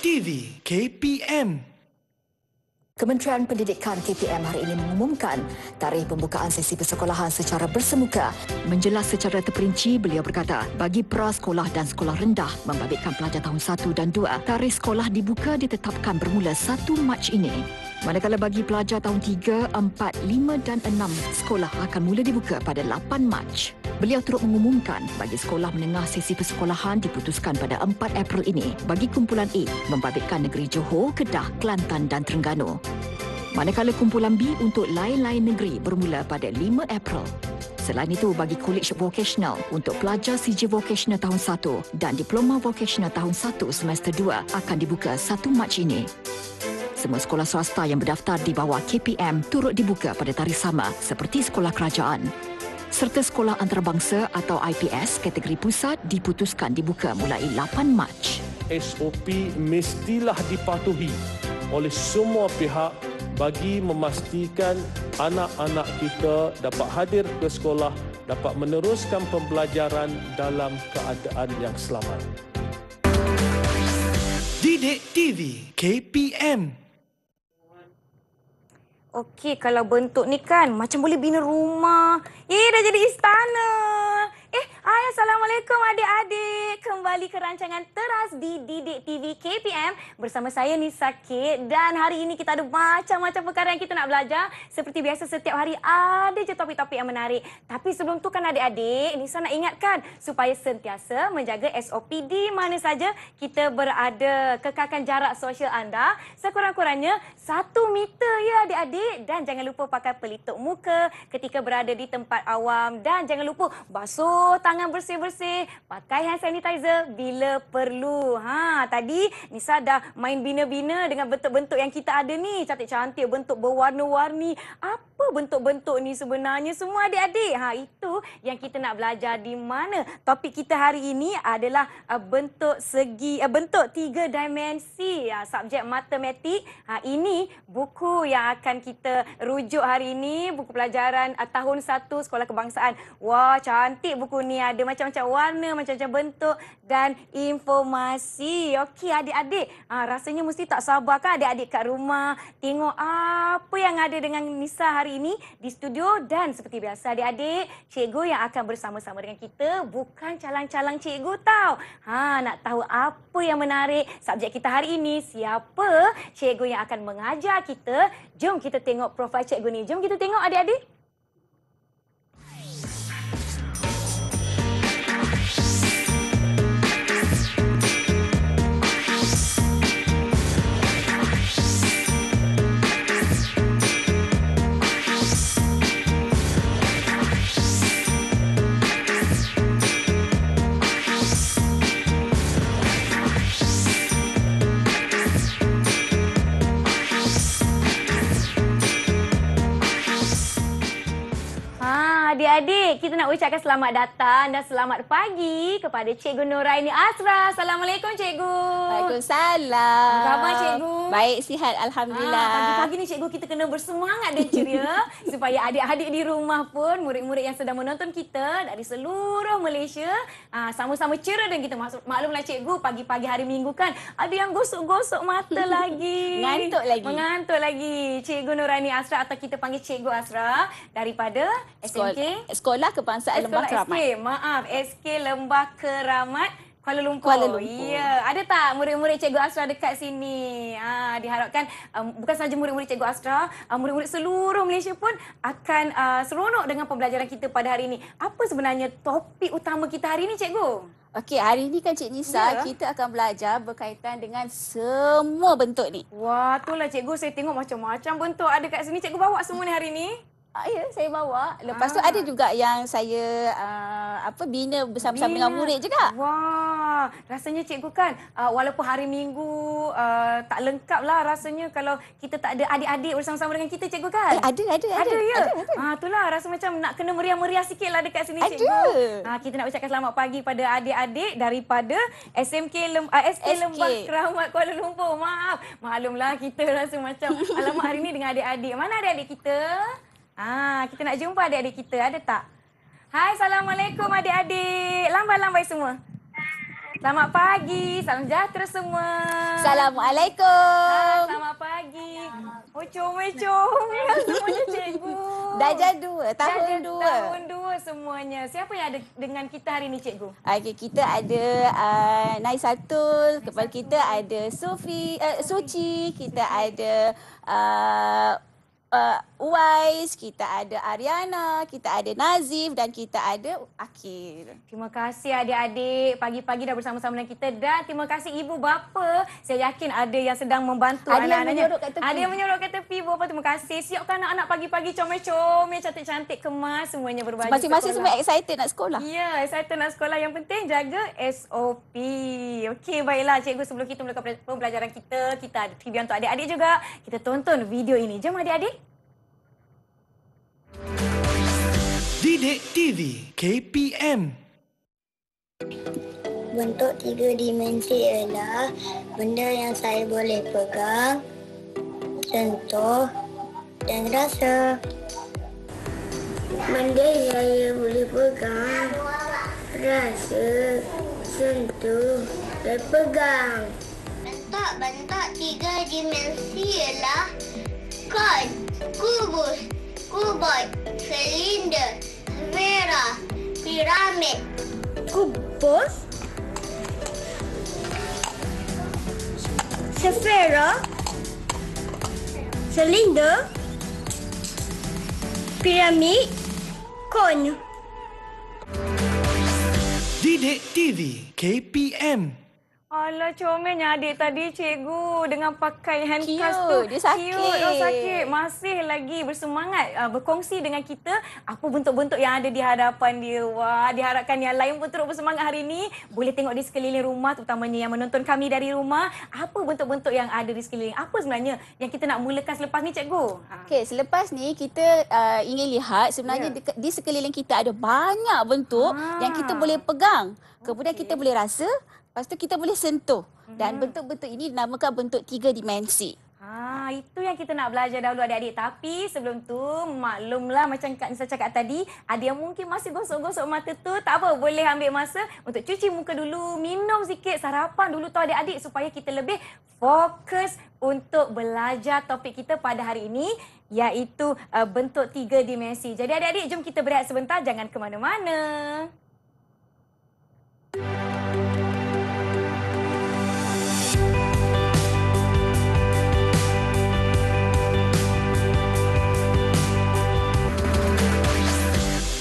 TV KPM. Kementerian Pendidikan KPM hari ini mengumumkan tarikh pembukaan sesi persekolahan secara bersemuka. Menjelas secara terperinci, beliau berkata, bagi prasekolah dan sekolah rendah membabitkan pelajar tahun 1 dan 2, tarikh sekolah dibuka ditetapkan bermula 1 Mac ini. Manakala bagi pelajar tahun 3, 4, 5 dan 6, sekolah akan mula dibuka pada 8 Mac. Beliau turut mengumumkan bagi sekolah menengah sesi persekolahan diputuskan pada 4 April ini bagi kumpulan A membabitkan negeri Johor, Kedah, Kelantan dan Terengganu. Manakala kumpulan B untuk lain-lain negeri bermula pada 5 April. Selain itu, bagi College Vocational untuk pelajar CJ Vocational tahun 1 dan Diploma Vocational tahun 1 semester 2 akan dibuka 1 Mac ini. Semua sekolah swasta yang berdaftar di bawah KPM turut dibuka pada tarikh sama seperti sekolah kerajaan. Serta sekolah antarabangsa atau IPS kategori pusat diputuskan dibuka mulai 8 Mac. SOP mestilah dipatuhi oleh semua pihak bagi memastikan anak-anak kita dapat hadir ke sekolah, dapat meneruskan pembelajaran dalam keadaan yang selamat. Didik TV KPM. Okey, kalau bentuk ni kan macam boleh bina rumah. Dah jadi istana. Assalamualaikum adik-adik. Kembali ke rancangan Teras di Didik TV KPM bersama saya Nisa Kate. Dan hari ini kita ada macam-macam perkara yang kita nak belajar. Seperti biasa setiap hari ada je topik-topik yang menarik. Tapi sebelum tu kan adik-adik, Nisa nak ingatkan supaya sentiasa menjaga SOP di mana saja kita berada. Kekalkan jarak sosial anda sekurang-kurangnya 1 meter ya adik-adik. Dan jangan lupa pakai pelitup muka ketika berada di tempat awam. Dan jangan lupa basuh tangan bersih-bersih, pakai hand sanitizer bila perlu. Tadi Nisa dah main bina-bina dengan bentuk-bentuk yang kita ada ni. Cantik-cantik, bentuk berwarna-warni. Apa bentuk-bentuk ni sebenarnya semua adik-adik? Itu yang kita nak belajar di mana. Topik kita hari ini adalah bentuk segi, bentuk 3 dimensi. Subjek matematik. Ini buku yang akan kita rujuk hari ini. Buku pelajaran tahun 1 Sekolah Kebangsaan. Wah, cantik buku ni. Ada macam-macam warna, macam-macam bentuk dan informasi. Okey adik-adik, rasanya mesti tak sabar kan adik-adik kat rumah tengok apa yang ada dengan Nisa hari ini di studio. Dan seperti biasa adik-adik, cikgu yang akan bersama-sama dengan kita bukan calang-calang cikgu tau. Nak tahu apa yang menarik subjek kita hari ini, siapa cikgu yang akan mengajar kita? Jom kita tengok profil cikgu ni. Jom kita tengok adik-adik. Adik-adik, kita nak ucapkan selamat datang dan selamat pagi kepada Cikgu Nuraini Asra. Assalamualaikum Cikgu. Waalaikumsalam. Apa khabar Cikgu? Baik, sihat Alhamdulillah. Pagi-pagi ni Cikgu kita kena bersemangat dan ceria supaya adik-adik di rumah pun, murid-murid yang sedang menonton kita dari seluruh Malaysia sama-sama ceria. Dan kita maklumlah Cikgu, pagi-pagi hari Minggu kan ada yang gosok-gosok mata lagi. Mengantuk lagi. Cikgu Nuraini Asra atau kita panggil Cikgu Asra daripada SMK Sekolah Kebangsaan Lembah Keramat. SK Lembah Keramat Kuala Lumpur. Ya, ada tak murid-murid Cikgu Asra dekat sini? Diharapkan bukan sahaja murid-murid Cikgu Asra, murid-murid seluruh Malaysia pun akan seronok dengan pembelajaran kita pada hari ini. Apa sebenarnya topik utama kita hari ini Cikgu? Okey, hari ini kan Cik Nisa, kita akan belajar berkaitan dengan semua bentuk ni. Wah, itulah Cikgu, saya tengok macam-macam bentuk ada kat sini. Cikgu bawa semua ni hari ni? Ya, saya bawa. Lepas tu ada juga yang saya bina bersama-sama dengan murid juga. Wah, rasanya cikgu kan walaupun hari Minggu tak lengkap lah rasanya kalau kita tak ada adik-adik bersama-sama dengan kita cikgu kan? Ada ya. Ada. Itulah rasa macam nak kena meriah-meriah sikit lah dekat sini cikgu. Kita nak ucapkan selamat pagi pada adik-adik daripada SK Lembah Keramat Kuala Lumpur. Maklumlah kita rasa macam alamak hari ni dengan adik-adik. Mana adik-adik kita? Kita nak jumpa adik-adik kita. Ada tak? Hai, Assalamualaikum adik-adik. Lambai-lambai semua. Selamat pagi. Salam sejahtera semua. Assalamualaikum. Selamat pagi. Oh, comel-comel semuanya cikgu. Darjah 2, tahun 2. Tahun 2 semuanya. Siapa yang ada dengan kita hari ni, cikgu? Okey, kita ada Naisatul, kepala kita ada Suci, kita ada Uwais, kita ada Ariana, kita ada Nazif dan kita ada Akil. Terima kasih adik-adik pagi-pagi dah bersama-sama dengan kita dan terima kasih ibu bapa. Saya yakin ada yang sedang membantu Ada yang anak-anaknya. menyorok kat tepi. Ada yang menyorok kat tepi. Bapa terima kasih. Siapkan anak-anak pagi-pagi comel-comel, cantik-cantik, kemas semuanya berbaju Masing-masing sekolah. semua excited nak sekolah. Ya, saya nak sekolah. Yang penting jaga SOP. Okey, baiklah cikgu, sebelum kita mulakan pembelajaran kita ada trivia untuk adik-adik juga. Kita tonton video ini. Jom adik-adik. Didik TV KPM. Bentuk tiga dimensi ialah benda yang saya boleh pegang, sentuh dan rasa. Benda yang saya boleh pegang, rasa, sentuh dan pegang. Bentuk-bentuk tiga dimensi ialah kon, kubus, kuboid, silinder, sfera, piramid. Kubus, sfera, silinder, piramid, kon. Didik TV KPM. Alah, comelnya adik tadi cikgu dengan pakaian Cute, khas tu. dia sakit. Cute, oh sakit. Masih lagi bersemangat berkongsi dengan kita apa bentuk-bentuk yang ada di hadapan dia. Wah, diharapkan yang lain pun turut bersemangat hari ini. Boleh tengok di sekeliling rumah, terutamanya yang menonton kami dari rumah. Apa bentuk-bentuk yang ada di sekeliling? Apa sebenarnya yang kita nak mulakan selepas ni, cikgu? Okey, selepas ni kita ingin lihat sebenarnya di sekeliling kita ada banyak bentuk yang kita boleh pegang. Kemudian kita boleh rasa, lepas tu kita boleh sentuh. Dan bentuk-bentuk ini dinamakan bentuk tiga dimensi. Itu yang kita nak belajar dahulu adik-adik. Tapi sebelum tu, maklumlah macam Kak Nisa cakap tadi, ada yang mungkin masih gosok-gosok mata tu. Tak apa, boleh ambil masa untuk cuci muka dulu, minum sikit, sarapan dulu tu adik-adik supaya kita lebih fokus untuk belajar topik kita pada hari ini, iaitu bentuk tiga dimensi. Jadi adik-adik, jom kita berehat sebentar, jangan ke mana-mana.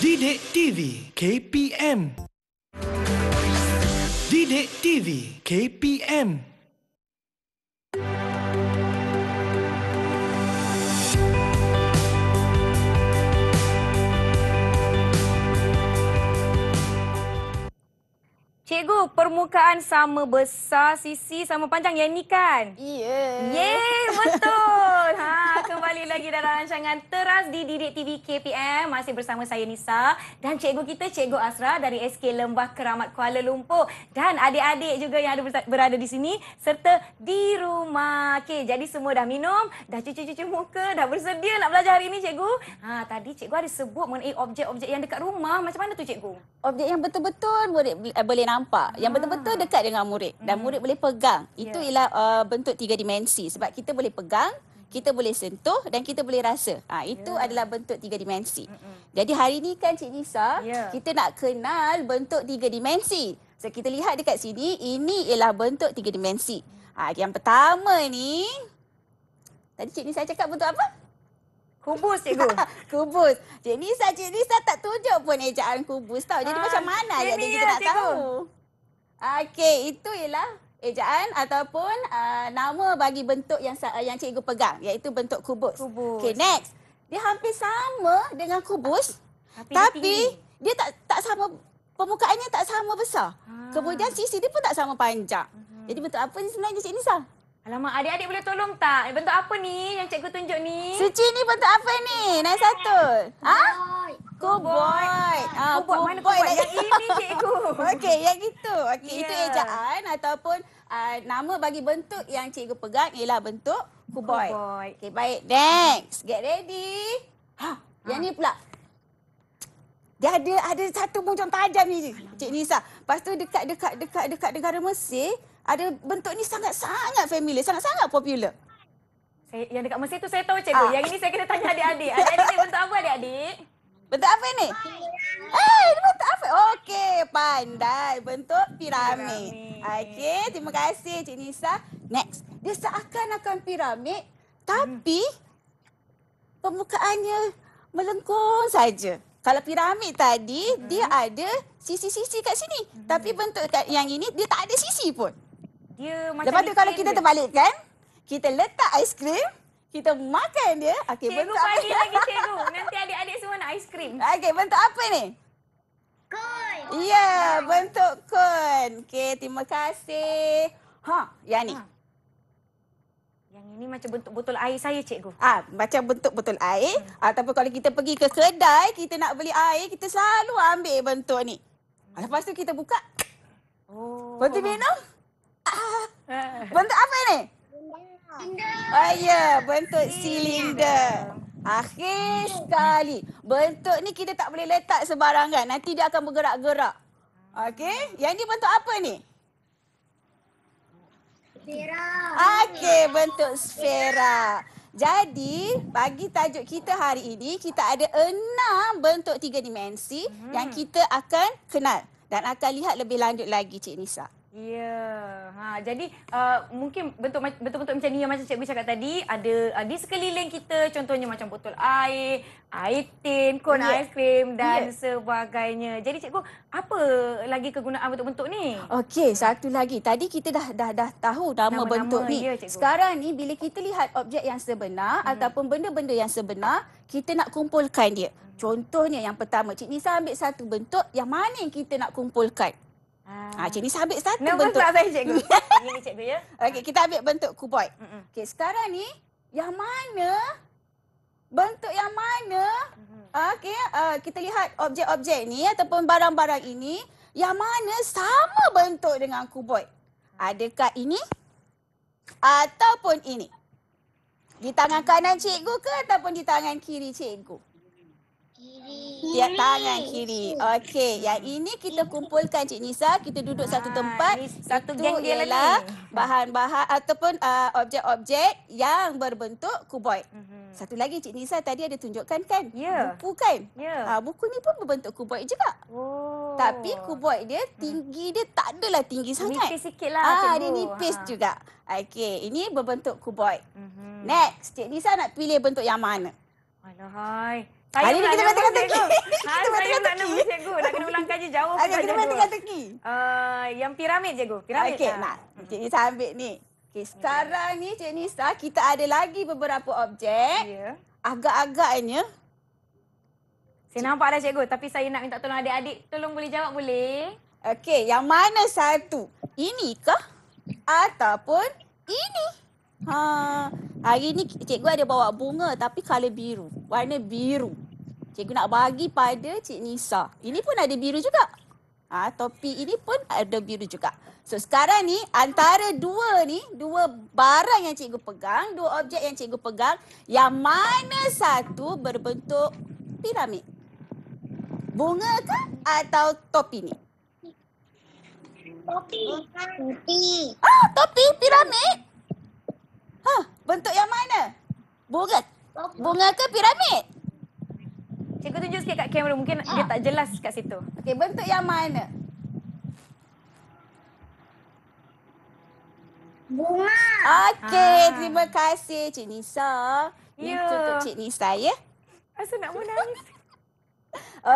Didik TV KPM. Didik TV KPM. Cikgu, permukaan sama besar, sisi sama panjang. Yang ni kan? Ya. Yeay, betul. Kembali lagi dalam rancangan Teras di Didik TV KPM. Masih bersama saya Nisa dan cikgu kita, Cikgu Asra dari SK Lembah Keramat Kuala Lumpur. Dan adik-adik juga yang ada berada di sini serta di rumah. Okey, jadi semua dah minum, dah cuci-cuci muka, dah bersedia nak belajar hari ini, cikgu. Tadi cikgu ada sebut mengenai objek-objek yang dekat rumah. Macam mana tu, cikgu? Objek yang betul-betul murid boleh nampak. Yang betul-betul dekat dengan murid. Dan murid boleh pegang. Itu ialah bentuk tiga dimensi. Sebab kita boleh pegang, kita boleh sentuh dan kita boleh rasa. Itu adalah bentuk tiga dimensi. Jadi hari ni kan Cik Nisa, kita nak kenal bentuk tiga dimensi. So kita lihat dekat sini, ini ialah bentuk tiga dimensi. Yang pertama ni, tadi Cik Nisa cakap bentuk apa? Kubus, cikgu. Kubus. Cik Nisa tak tunjuk pun ejaan kubus tau. Jadi macam mana ini jadi kita ya, nak cikgu. tahu? Okey, itu ialah ejaan ataupun nama bagi bentuk yang cikgu pegang, iaitu bentuk kubus. Okey, next. Dia hampir sama dengan kubus, tapi dia tak sama, permukaannya tak sama besar. Kemudian sisi dia pun tak sama panjang. Jadi bentuk apa ni sebenarnya Cik Nisa? Alamak, adik-adik boleh tolong tak? Bentuk apa ni yang cikgu tunjuk ni? Suci ni bentuk apa ni? Naisatul. Kuboid. Kuboid, mana kuboid? Yang ini, cikgu. Okey, yang itu. Okey, itu Ya. ejaan ataupun nama bagi bentuk yang cikgu pegang ialah bentuk kuboid. Kuboid. Okey, baik. Next. Get ready. Yang ni pula. Dia ada satu bujang tajam ni Cik Nisa. Lepas tu dekat negara Mesir, ada bentuk ni sangat-sangat familiar, sangat-sangat popular. Yang dekat Mesir tu saya tahu cikgu. Yang ini saya kena tanya adik-adik. Adik-adik ni bentuk apa adik-adik? Bentuk apa ni? Bentuk apa? Okey, pandai. Bentuk piramid. Okey, terima kasih Cik Nisa. Next. Dia seakan-akan piramid tapi permukaannya melengkung saja. Kalau piramid tadi, dia ada sisi-sisi kat sini. Tapi bentuk yang ini, dia tak ada sisi pun. Dia macam Lepas tu kalau kita terbalikkan, kita letak aiskrim, kita makan dia. Okey, cikgu bentuk apa? bagi lagi cikgu. Nanti adik-adik semua nak aiskrim. Okey, bentuk apa ni? Kun. Ya, bentuk kun. Okey, terima kasih. Yang ni. Yang ini macam bentuk botol air saya cikgu. Macam bentuk botol air. Ataupun kalau kita pergi ke kedai, kita nak beli air, kita selalu ambil bentuk ni. Lepas tu kita buka. Lepas tu minum. Bentuk apa ni? Ya, bentuk silinder. Akhir sekali. Bentuk ni kita tak boleh letak sembarangan. Nanti dia akan bergerak-gerak. Okey, yang ni bentuk apa ni? Sfera. Okey, bentuk sfera. Jadi, bagi tajuk kita hari ini, kita ada 6 bentuk 3 dimensi yang kita akan kenal dan akan lihat lebih lanjut lagi Cik Nisa. Ya. Jadi mungkin bentuk-bentuk macam ni yang macam cikgu cakap tadi ada di sekeliling kita, contohnya macam botol air, air tin, kon aiskrim dan sebagainya. Jadi cikgu, apa lagi kegunaan bentuk-bentuk ni? Okey, satu lagi. Tadi kita dah tahu nama bentuk ni. Ya, cikgu. Sekarang ni bila kita lihat objek yang sebenar ataupun benda-benda yang sebenar, kita nak kumpulkan dia. Contohnya yang pertama, Cik Nisa ambil satu bentuk, yang mana yang kita nak kumpulkan? Cik Nisa ambil satu Nombor bentuk. saya cikgu. Ini cikgu ya. Okey, kita ambil bentuk kuboid. Okey, sekarang ni yang mana? Bentuk yang mana? Okey, kita lihat objek-objek ni ataupun barang-barang ini yang mana sama bentuk dengan kuboid. Adakah ini ataupun ini? Di tangan kanan cikgu ke ataupun di tangan kiri cikgu? Tiap tangan kiri. Okey, yang ini kita kumpulkan Cik Nisa, kita duduk satu tempat. Ni satu Itu geng dia ialah lagi. bahan-bahan ataupun objek-objek yang berbentuk kuboid. Satu lagi Cik Nisa tadi ada tunjukkan kan? Ya. Buku kan? Ya. Buku ni pun berbentuk kuboid juga. Oh. Tapi kuboid dia tinggi dia tak adalah tinggi sangat. Nipis sikit lah cikgu. Dia nipis juga. Okey, ini berbentuk kuboid. Next, Cik Nisa nak pilih bentuk yang mana? Alahai. Hari ni kita main teka-teki. Saya nak nombor cikgu. Nak kena ulang kaji jauh. Okey, kita main teka-teki. Yang piramid cikgu. Piramid. Okey, nak. Cik Nisa ambil ni. Okey, sekarang ni Cik Nisa, kita ada lagi beberapa objek. Ya. Agak-agaknya. Saya nampak dah cikgu. Tapi saya nak minta tolong adik-adik. Tolong boleh jawab boleh? Okey, yang mana satu? Ini kah? Ataupun ini? Hari ni cikgu ada bawa bunga tapi color biru. Warna biru. Cikgu nak bagi pada Cik Nisa. Ini pun ada biru juga. Topi ini pun ada biru juga. So sekarang ni antara dua barang yang cikgu pegang, dua objek yang cikgu pegang, yang mana satu berbentuk piramid? Bunga ke atau topi ni? Topi. Topi piramid. Bentuk yang mana? Bunga. Bunga ke piramid? Cikgu tunjuk sikit kat kamera. Mungkin dia tak jelas kat situ. Okey, bentuk yang mana? Bunga. Okey, terima kasih Cik Nisa. Ini Ya. untuk Cik Nisa ya. Rasa nak menangis.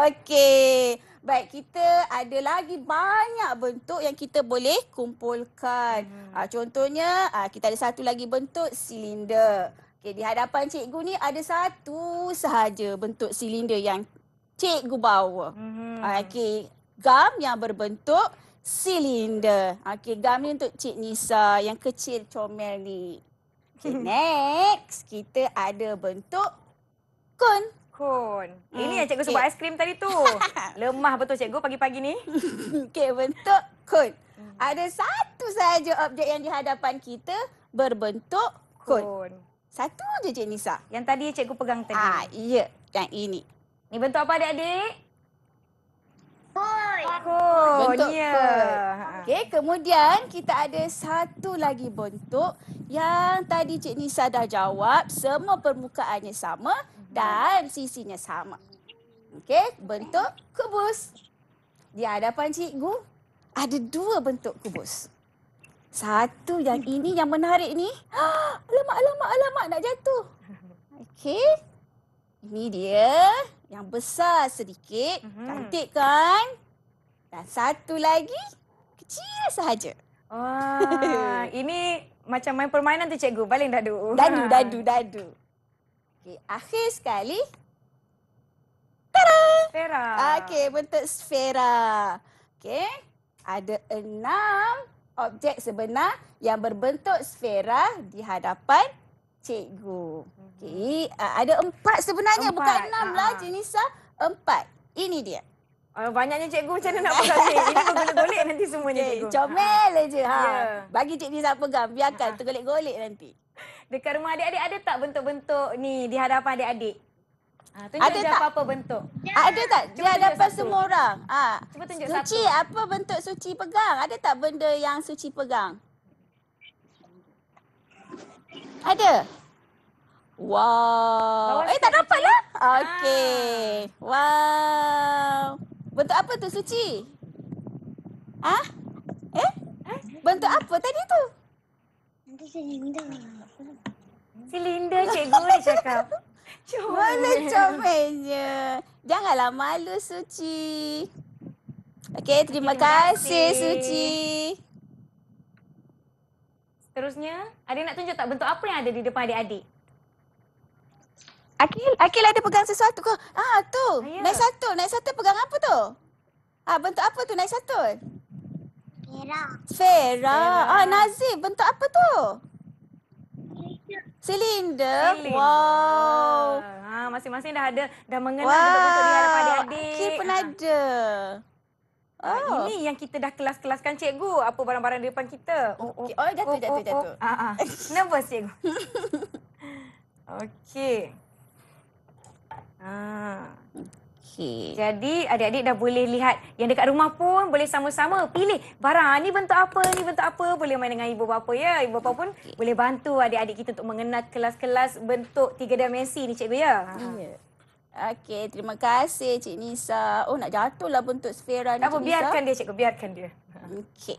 Okey. Baik, kita ada lagi banyak bentuk yang kita boleh kumpulkan. Contohnya, kita ada satu lagi bentuk silinder. Okey, di hadapan cikgu ni ada satu sahaja bentuk silinder yang cikgu bawa. Okey, gam yang berbentuk silinder. Okey, gam ni untuk Cik Nisa yang kecil comel ni. Okey, next kita ada bentuk kun. Kon. Ini yang cikgu Okey. sebut aiskrim tadi tu. Lemah betul cikgu pagi-pagi ni. Okey, bentuk kun. Ada satu sahaja objek yang di hadapan kita berbentuk kun. Kon. Satu je Cik Nisa. Yang tadi cikgu pegang tadi. Ya, yang ini. Ni bentuk apa adik-adik? bentuk ya. cone. Okey, kemudian kita ada satu lagi bentuk yang tadi Cik Nisa dah jawab. Semua permukaannya sama dan sisinya sama. Okey, bentuk kubus. Di hadapan cikgu ada dua bentuk kubus. Satu yang ini yang menarik ni. Alamak nak jatuh. Okey. Ini dia yang besar sedikit. Cantik kan? Dan satu lagi kecil sahaja. Wah, ini macam main permainan tu cikgu. Baling dadu. Dadu. Okey, akhir sekali. Sfera. Okey, bentuk sfera. Okey, ada 6 objek sebenar yang berbentuk sfera di hadapan cikgu. Okey, ada 4 sebenarnya, 4. bukan 6 lah Cik Nisa. 4. Ini dia. Banyaknya cikgu macam mana nak pegang ni? Ini bergolek-golek nanti semuanya Okey, cikgu. comel je. Ya. Bagi Cik Nisa pegang, biarkan tergolek-golek nanti. Dekat rumah adik-adik ada tak bentuk-bentuk ni di hadapan adik-adik? Tunjuk Ada je tak? apa-apa bentuk. Ada tak di Cuba hadapan tunjuk satu. semua orang? Cuba tunjuk Suci, satu. apa bentuk Suci pegang? Ada tak benda yang Suci pegang? Ada? Wow. Bawah Tak sikit, dapat Suci. lah. Okey. Wow. Bentuk apa tu Suci? Bentuk apa tadi tu? Nanti silinder. Silinder cikgu dia cakap. Boleh comelnya. Janganlah malu Suci. Okey, terima kasih Suci. Seterusnya, adik nak tunjuk tak bentuk apa yang ada di depan adik-adik? Akil ada pegang sesuatu ke? Tu. Ya. Naik satu pegang apa tu? Bentuk apa tu naik satu? Merah. Sfera. Nazif, bentuk apa tu? Silinder. Wow. Masing-masing dah mengenal bentuk-bentuk di hadapan adik-adik. Akil pun ada. Ini yang kita dah kelas-kelaskan cikgu. Apa barang-barang di depan kita. Okey. Jatuh. Nervous cikgu. Okey. Okey. Jadi adik-adik dah boleh lihat yang dekat rumah pun boleh sama-sama pilih barang. Ni bentuk apa, ni bentuk apa. Boleh main dengan ibu bapa ya. Ibu bapa pun boleh bantu adik-adik kita untuk mengenal kelas-kelas bentuk 3 dimensi ni cikgu ya. Ya. Okey, terima kasih Cik Nisa. Nak jatuhlah bentuk sfera ni Tak apa, Cik Nisa. biarkan dia cikgu, biarkan dia. Okey.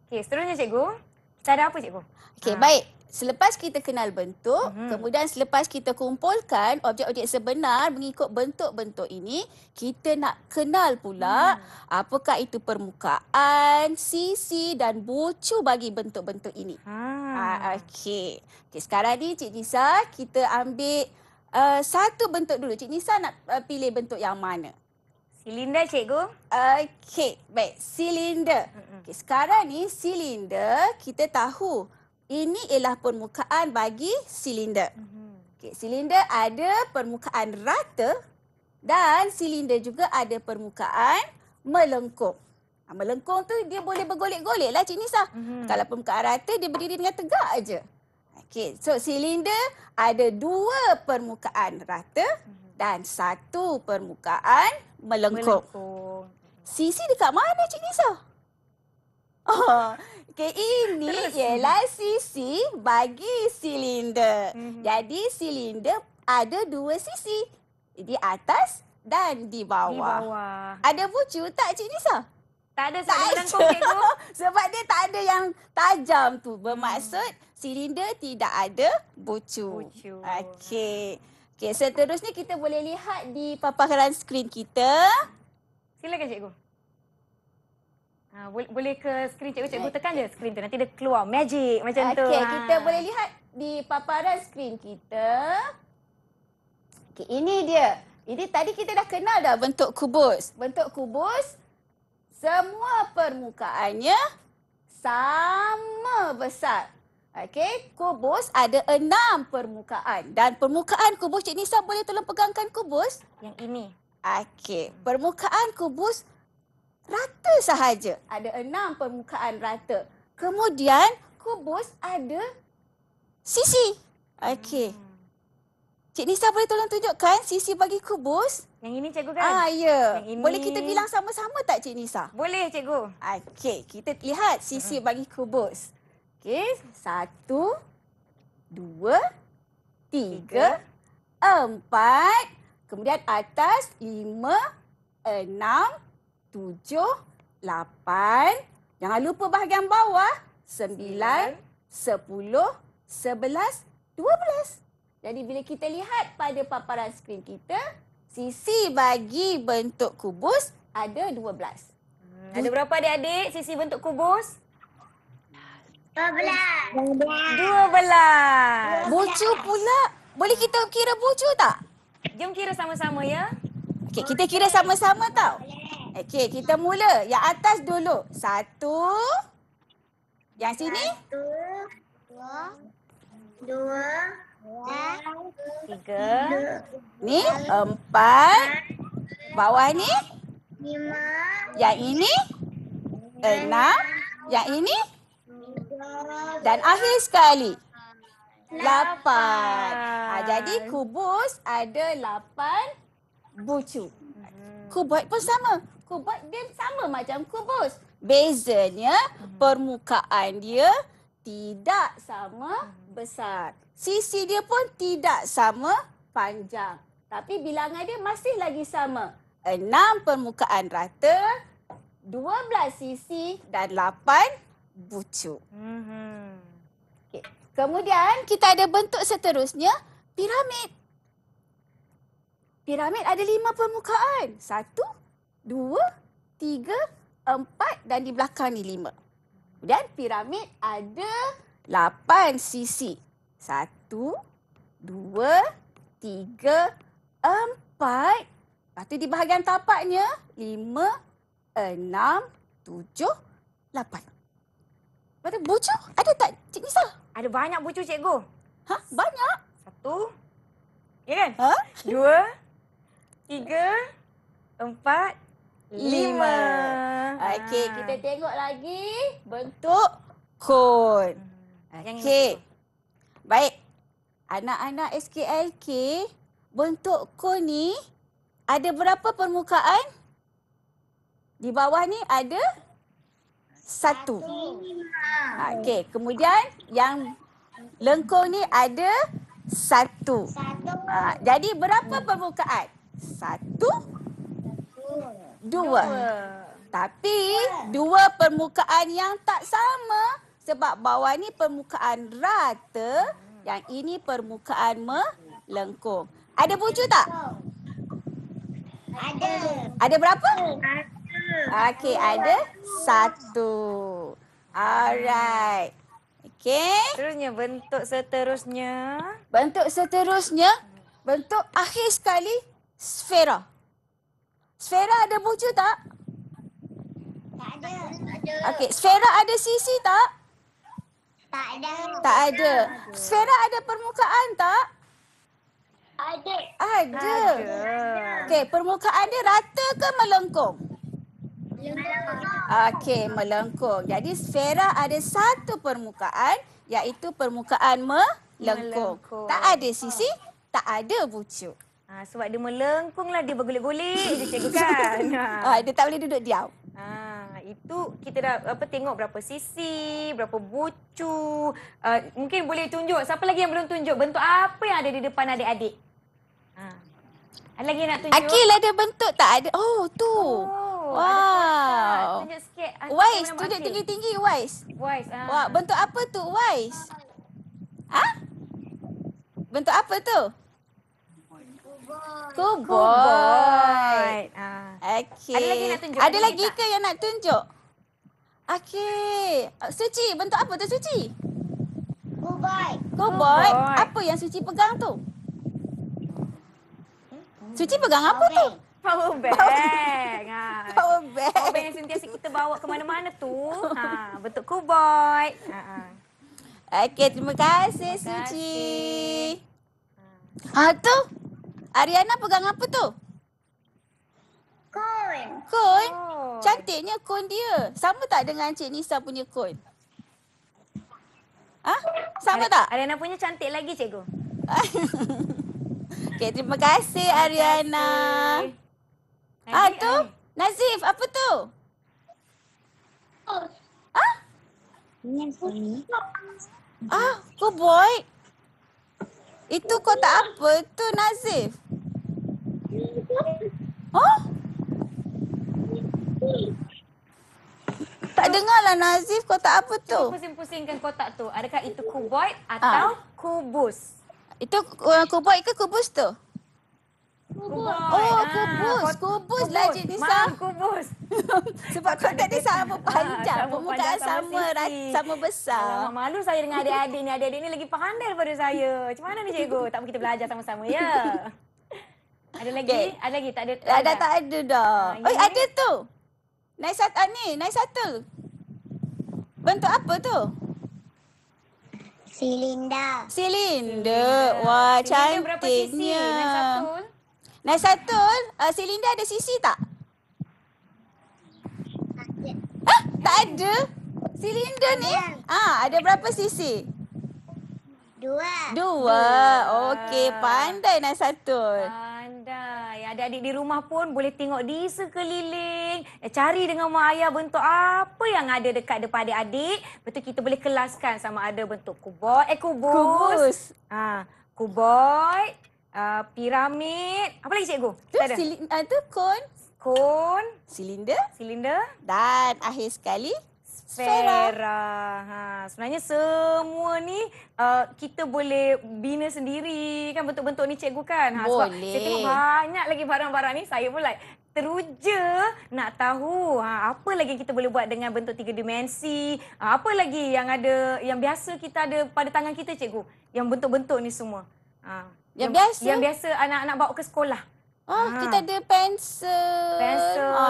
Okey, seterusnya cikgu. Kita ada apa cikgu? Okey, baik. Selepas kita kenal bentuk, kemudian selepas kita kumpulkan objek-objek sebenar mengikut bentuk-bentuk ini, kita nak kenal pula apakah itu permukaan, sisi dan bucu bagi bentuk-bentuk ini. Okey. Okey, sekarang ni Cik Nisa, kita ambil satu bentuk dulu. Cik Nisa nak pilih bentuk yang mana? Silinder cikgu. Okey, baik. Silinder. Okey, sekarang ni silinder kita tahu ini ialah permukaan bagi silinder. Okey, silinder ada permukaan rata dan silinder juga ada permukaan melengkung. Melengkung tu dia boleh bergolek-golek lah Cik Nisa. Kalau permukaan rata dia berdiri dengan tegak aja. Okey, so silinder ada 2 permukaan rata dan 1 permukaan melengkung. Sisi dekat mana Cik Nisa? Okey, ini ialah sisi bagi silinder. Jadi silinder ada 2 sisi. Di atas dan di bawah. Di bawah. Ada bucu tak Cik Nisa? Tak ada sebab dia melengkung cikgu. Sebab dia tak ada yang tajam tu. Bermaksud silinder tidak ada bucu. Okey. Okey, seterusnya kita boleh lihat di paparan skrin kita. Silakan cikgu. Boleh ke skrin cikgu. Cikgu tekan je skrin tu. Nanti dia keluar magic macam tu. Okey, kita boleh lihat di paparan skrin kita. Okey, ini dia. Ini tadi kita dah kenal dah bentuk kubus. Bentuk kubus, semua permukaannya sama besar. Okey, kubus ada 6 permukaan. Dan permukaan kubus, Cik Nisa boleh tolong pegangkan kubus? Yang ini. Okey, permukaan kubus rata sahaja. Ada 6 permukaan rata. Kemudian kubus ada sisi. Okey. Cik Nisa boleh tolong tunjukkan sisi bagi kubus? Yang ini cikgu kan? Ya. Yang ini. Boleh kita bilang sama-sama tak Cik Nisa? Boleh cikgu. Okey, kita lihat sisi bagi kubus. Okey, 1, 2, 3, 4. Kemudian atas 5, 6, 7, 8. Jangan lupa bahagian bawah 9, 10, 11, 12. Jadi bila kita lihat pada paparan skrin kita, sisi bagi bentuk kubus ada 12. Ada berapa adik-adik sisi bentuk kubus? 12. Bucu pula. Boleh kita kira bucu tak? Jom kira sama-sama ya. Okey, kita kira sama-sama tau. Okey, kita mula. Yang atas dulu. 1. Yang sini? 2, 3. Ni 4. Bawah ni? 5, Yang ini? 6. Yang ini? Dan akhir sekali? 8. Jadi kubus ada 8 bucu. Kuboid pun sama. Kuboid dia sama macam kubus. Bezanya permukaan dia tidak sama besar. Sisi dia pun tidak sama panjang. Tapi bilangan dia masih lagi sama. 6 permukaan rata, 12 sisi dan 8 bucu. Okay. Kemudian kita ada bentuk seterusnya, piramid. Piramid ada 5 permukaan. 1, 2, 3, 4 dan di belakang ni 5. Kemudian piramid ada 8 sisi. 1, 2, 3, 4. Lepas tu di bahagian tapaknya 5, 6, 7, 8. Lepas tu bucu ada tak Cik Nisa? Ada banyak bucu cikgu. Ha? Banyak? 1. Ya kan? Ha? 2, 3, 4, 5. Okey, kita tengok lagi bentuk kon. Yang Okey. Baik. Anak-anak SKLK, bentuk kon ni ada berapa permukaan? Di bawah ni ada 1. Okey, kemudian yang lengkung ni ada 1. Jadi berapa permukaan? 1, 2. Tapi 2 permukaan yang tak sama sebab bawah ni permukaan rata, yang ini permukaan melengkung. Ada bucu tak? Ada berapa? Okey, ada 1. Alright. Okey. Seterusnya bentuk seterusnya. Bentuk seterusnya, bentuk akhir sekali, sfera. Sfera ada bucu tak? Okey, sfera ada sisi tak? Tak ada. Sfera ada permukaan tak? Ada. Okey, permukaan dia rata ke melengkung? Okey, melengkung. Jadi sfera ada 1 permukaan, iaitu permukaan melengkung. Tak ada sisi, tak ada bucu. Sebab dia melengkung lah, dia bergulik-gulik je cikgu kan. Dia tak boleh duduk diam. Itu kita dah tengok berapa sisi, berapa bucu. Mungkin boleh tunjuk. Siapa lagi yang belum tunjuk bentuk apa yang ada di depan adik-adik? Ada lagi yang nak tunjuk? Akil ada bentuk tak? Ada. Oh, tu. Wow. Tunjuk sikit. Wais, tunjuk tinggi-tinggi Wais. Wais. Wah, bentuk apa tu Wais? Bentuk apa tu? Kuboid. Okey. Ada lagi nak tunjuk? Ada lagi ke yang nak tunjuk? Okey. Suci, bentuk apa tu Suci? Kuboid. Apa yang Suci pegang tu? Suci pegang apa tu? Power bank. Power bank. Power bank yang sentiasa kita bawa ke mana-mana tu. Bentuk kuboid. Okey, terima kasih Suci. Tu. Ariana pegang apa tu? Kon. Oh. Cantiknya kon dia. Sama tak dengan Cik Nisa punya kon? Sama tak? Ariana punya cantik lagi cikgu. Okey, terima kasih Ariana. Tu Nazif, apa tu? Kuboid. Itu kotak apa tu Nazif? Tak dengar lah Nazif, kotak apa tu? Pusing-pusingkan kotak tu. Adakah itu kuboid atau kubus? Itu kuboid ke kubus tu? Kuboid. Kubus lah jenis kubus. Sebab kotak dia sama panjang, sama permukaan panjang, sama sisi. sama besar. Alamak, malu saya dengan adik-adik ni. Adik-adik ni lagi pandai daripada saya. Macam mana ni cikgu? Tak apa kita belajar sama-sama ya. Ada lagi? Okay. Ada lagi? Tak ada? Tak ada dah. Ada tu. Naik satu. Bentuk apa tu? Silinder. Silinder. Wah, Silinder berapa sisi? cantiknya. Naik satu. Naik satu, silinder ada sisi tak? Tak ada. Silinder ni ada berapa sisi? 2. Okey, pandai naik satu. Pandai. Adik-adik di rumah pun boleh tengok di sekeliling. Cari dengan mak ayah bentuk apa yang ada dekat depan adik-adik. Betul kita boleh kelaskan sama ada bentuk kubus. Kuboid. Piramid. Apa lagi cikgu? Tu kon. Kon. Silinder. Dan akhir sekali, Sfera. Sebenarnya semua ni kita boleh bina sendiri kan bentuk-bentuk ni cikgu kan. Sebab saya tengok banyak lagi barang-barang ni saya pun teruja nak tahu apa lagi kita boleh buat dengan bentuk 3 dimensi. Apa lagi yang ada yang biasa kita ada pada tangan kita cikgu. Yang bentuk-bentuk ni semua. Yang biasa anak-anak bawa ke sekolah. Kita ada pensel.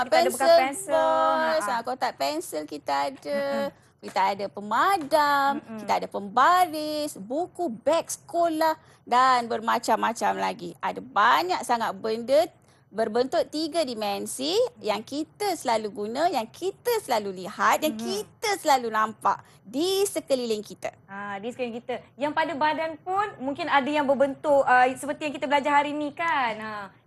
Kita ada bekas pensel. Kotak pensel kita ada. Kita ada pemadam, kita ada pembaris, buku, beg sekolah dan bermacam-macam lagi. Ada banyak sangat benda berbentuk 3 dimensi yang kita selalu guna, yang kita selalu lihat, yang kita selalu nampak di sekeliling kita. Di sekeliling kita. Yang pada badan pun mungkin ada yang berbentuk seperti yang kita belajar hari ni kan.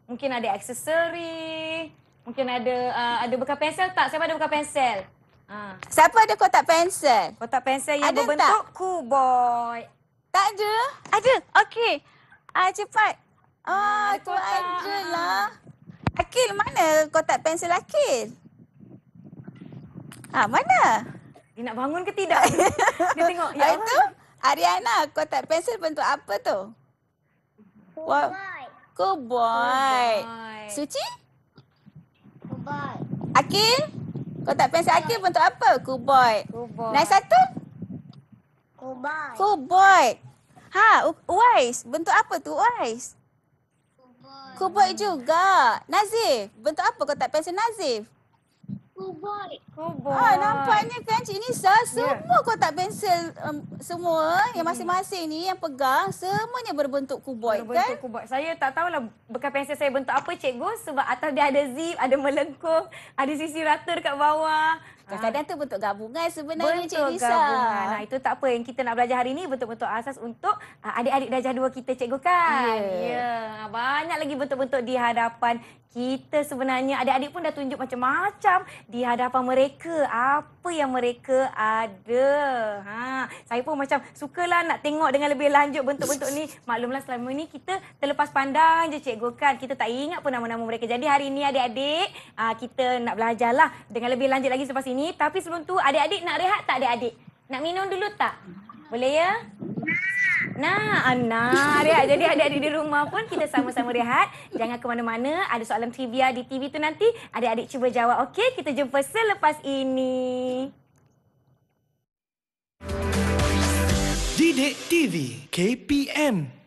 Mungkin ada aksesori, mungkin ada bekas pensel tak? Siapa ada bekas pensel? Siapa ada kotak pensel? Kotak pensel yang ada berbentuk kuboid. Tak ada? Ada. Okey. Cepat. Tu ada lah. Akil, mana kotak pensel Akil? Mana? Dia nak bangun ke tidak? Dia tengok. Ya itu Ariana, kotak pensel bentuk apa tu? Kuboid. Suci? Kuboid. Akil? Kotak pensel Akil bentuk apa? Kuboid. Naik satu? Kuboid. Uwais. Bentuk apa tu Uwais? Kuboid juga. Nazif, bentuk apa kotak pensel Nazif? Kuboid. Nampaknya kan Cik Nisa, semua kotak pensel semua yang masing-masing ni yang pegang semuanya berbentuk kuboid kan? Kuboid. Saya tak tahulah bekas pensel saya bentuk apa cikgu sebab atas dia ada zip, ada melengkung, ada sisi rata dekat bawah. Kadang-kadang tu bentuk gabungan sebenarnya Cik Nisa. Gabungan. Itu tak apa. Yang kita nak belajar hari ni bentuk-bentuk asas untuk adik-adik darjah 2 kita cikgu kan? Ya. Banyak lagi bentuk-bentuk di hadapan kita sebenarnya. Adik-adik pun dah tunjuk macam-macam di hadapan mereka. Apa yang mereka ada. Saya pun macam sukalah nak tengok dengan lebih lanjut bentuk-bentuk ni. Maklumlah selama ni kita terlepas pandang je cikgu kan. Kita tak ingat pun nama-nama mereka. Jadi hari ni adik-adik kita nak belajarlah dengan lebih lanjut lagi selepas ini. Tapi sebelum tu adik-adik nak rehat tak adik-adik? Nak minum dulu tak? Boleh ya? Rehat. Jadi adik-adik di rumah pun kita sama-sama rehat. Jangan ke mana-mana. Ada soalan trivia di TV tu nanti. Adik-adik cuba jawab. Okey, kita jumpa selepas ini. Didik TV KPM.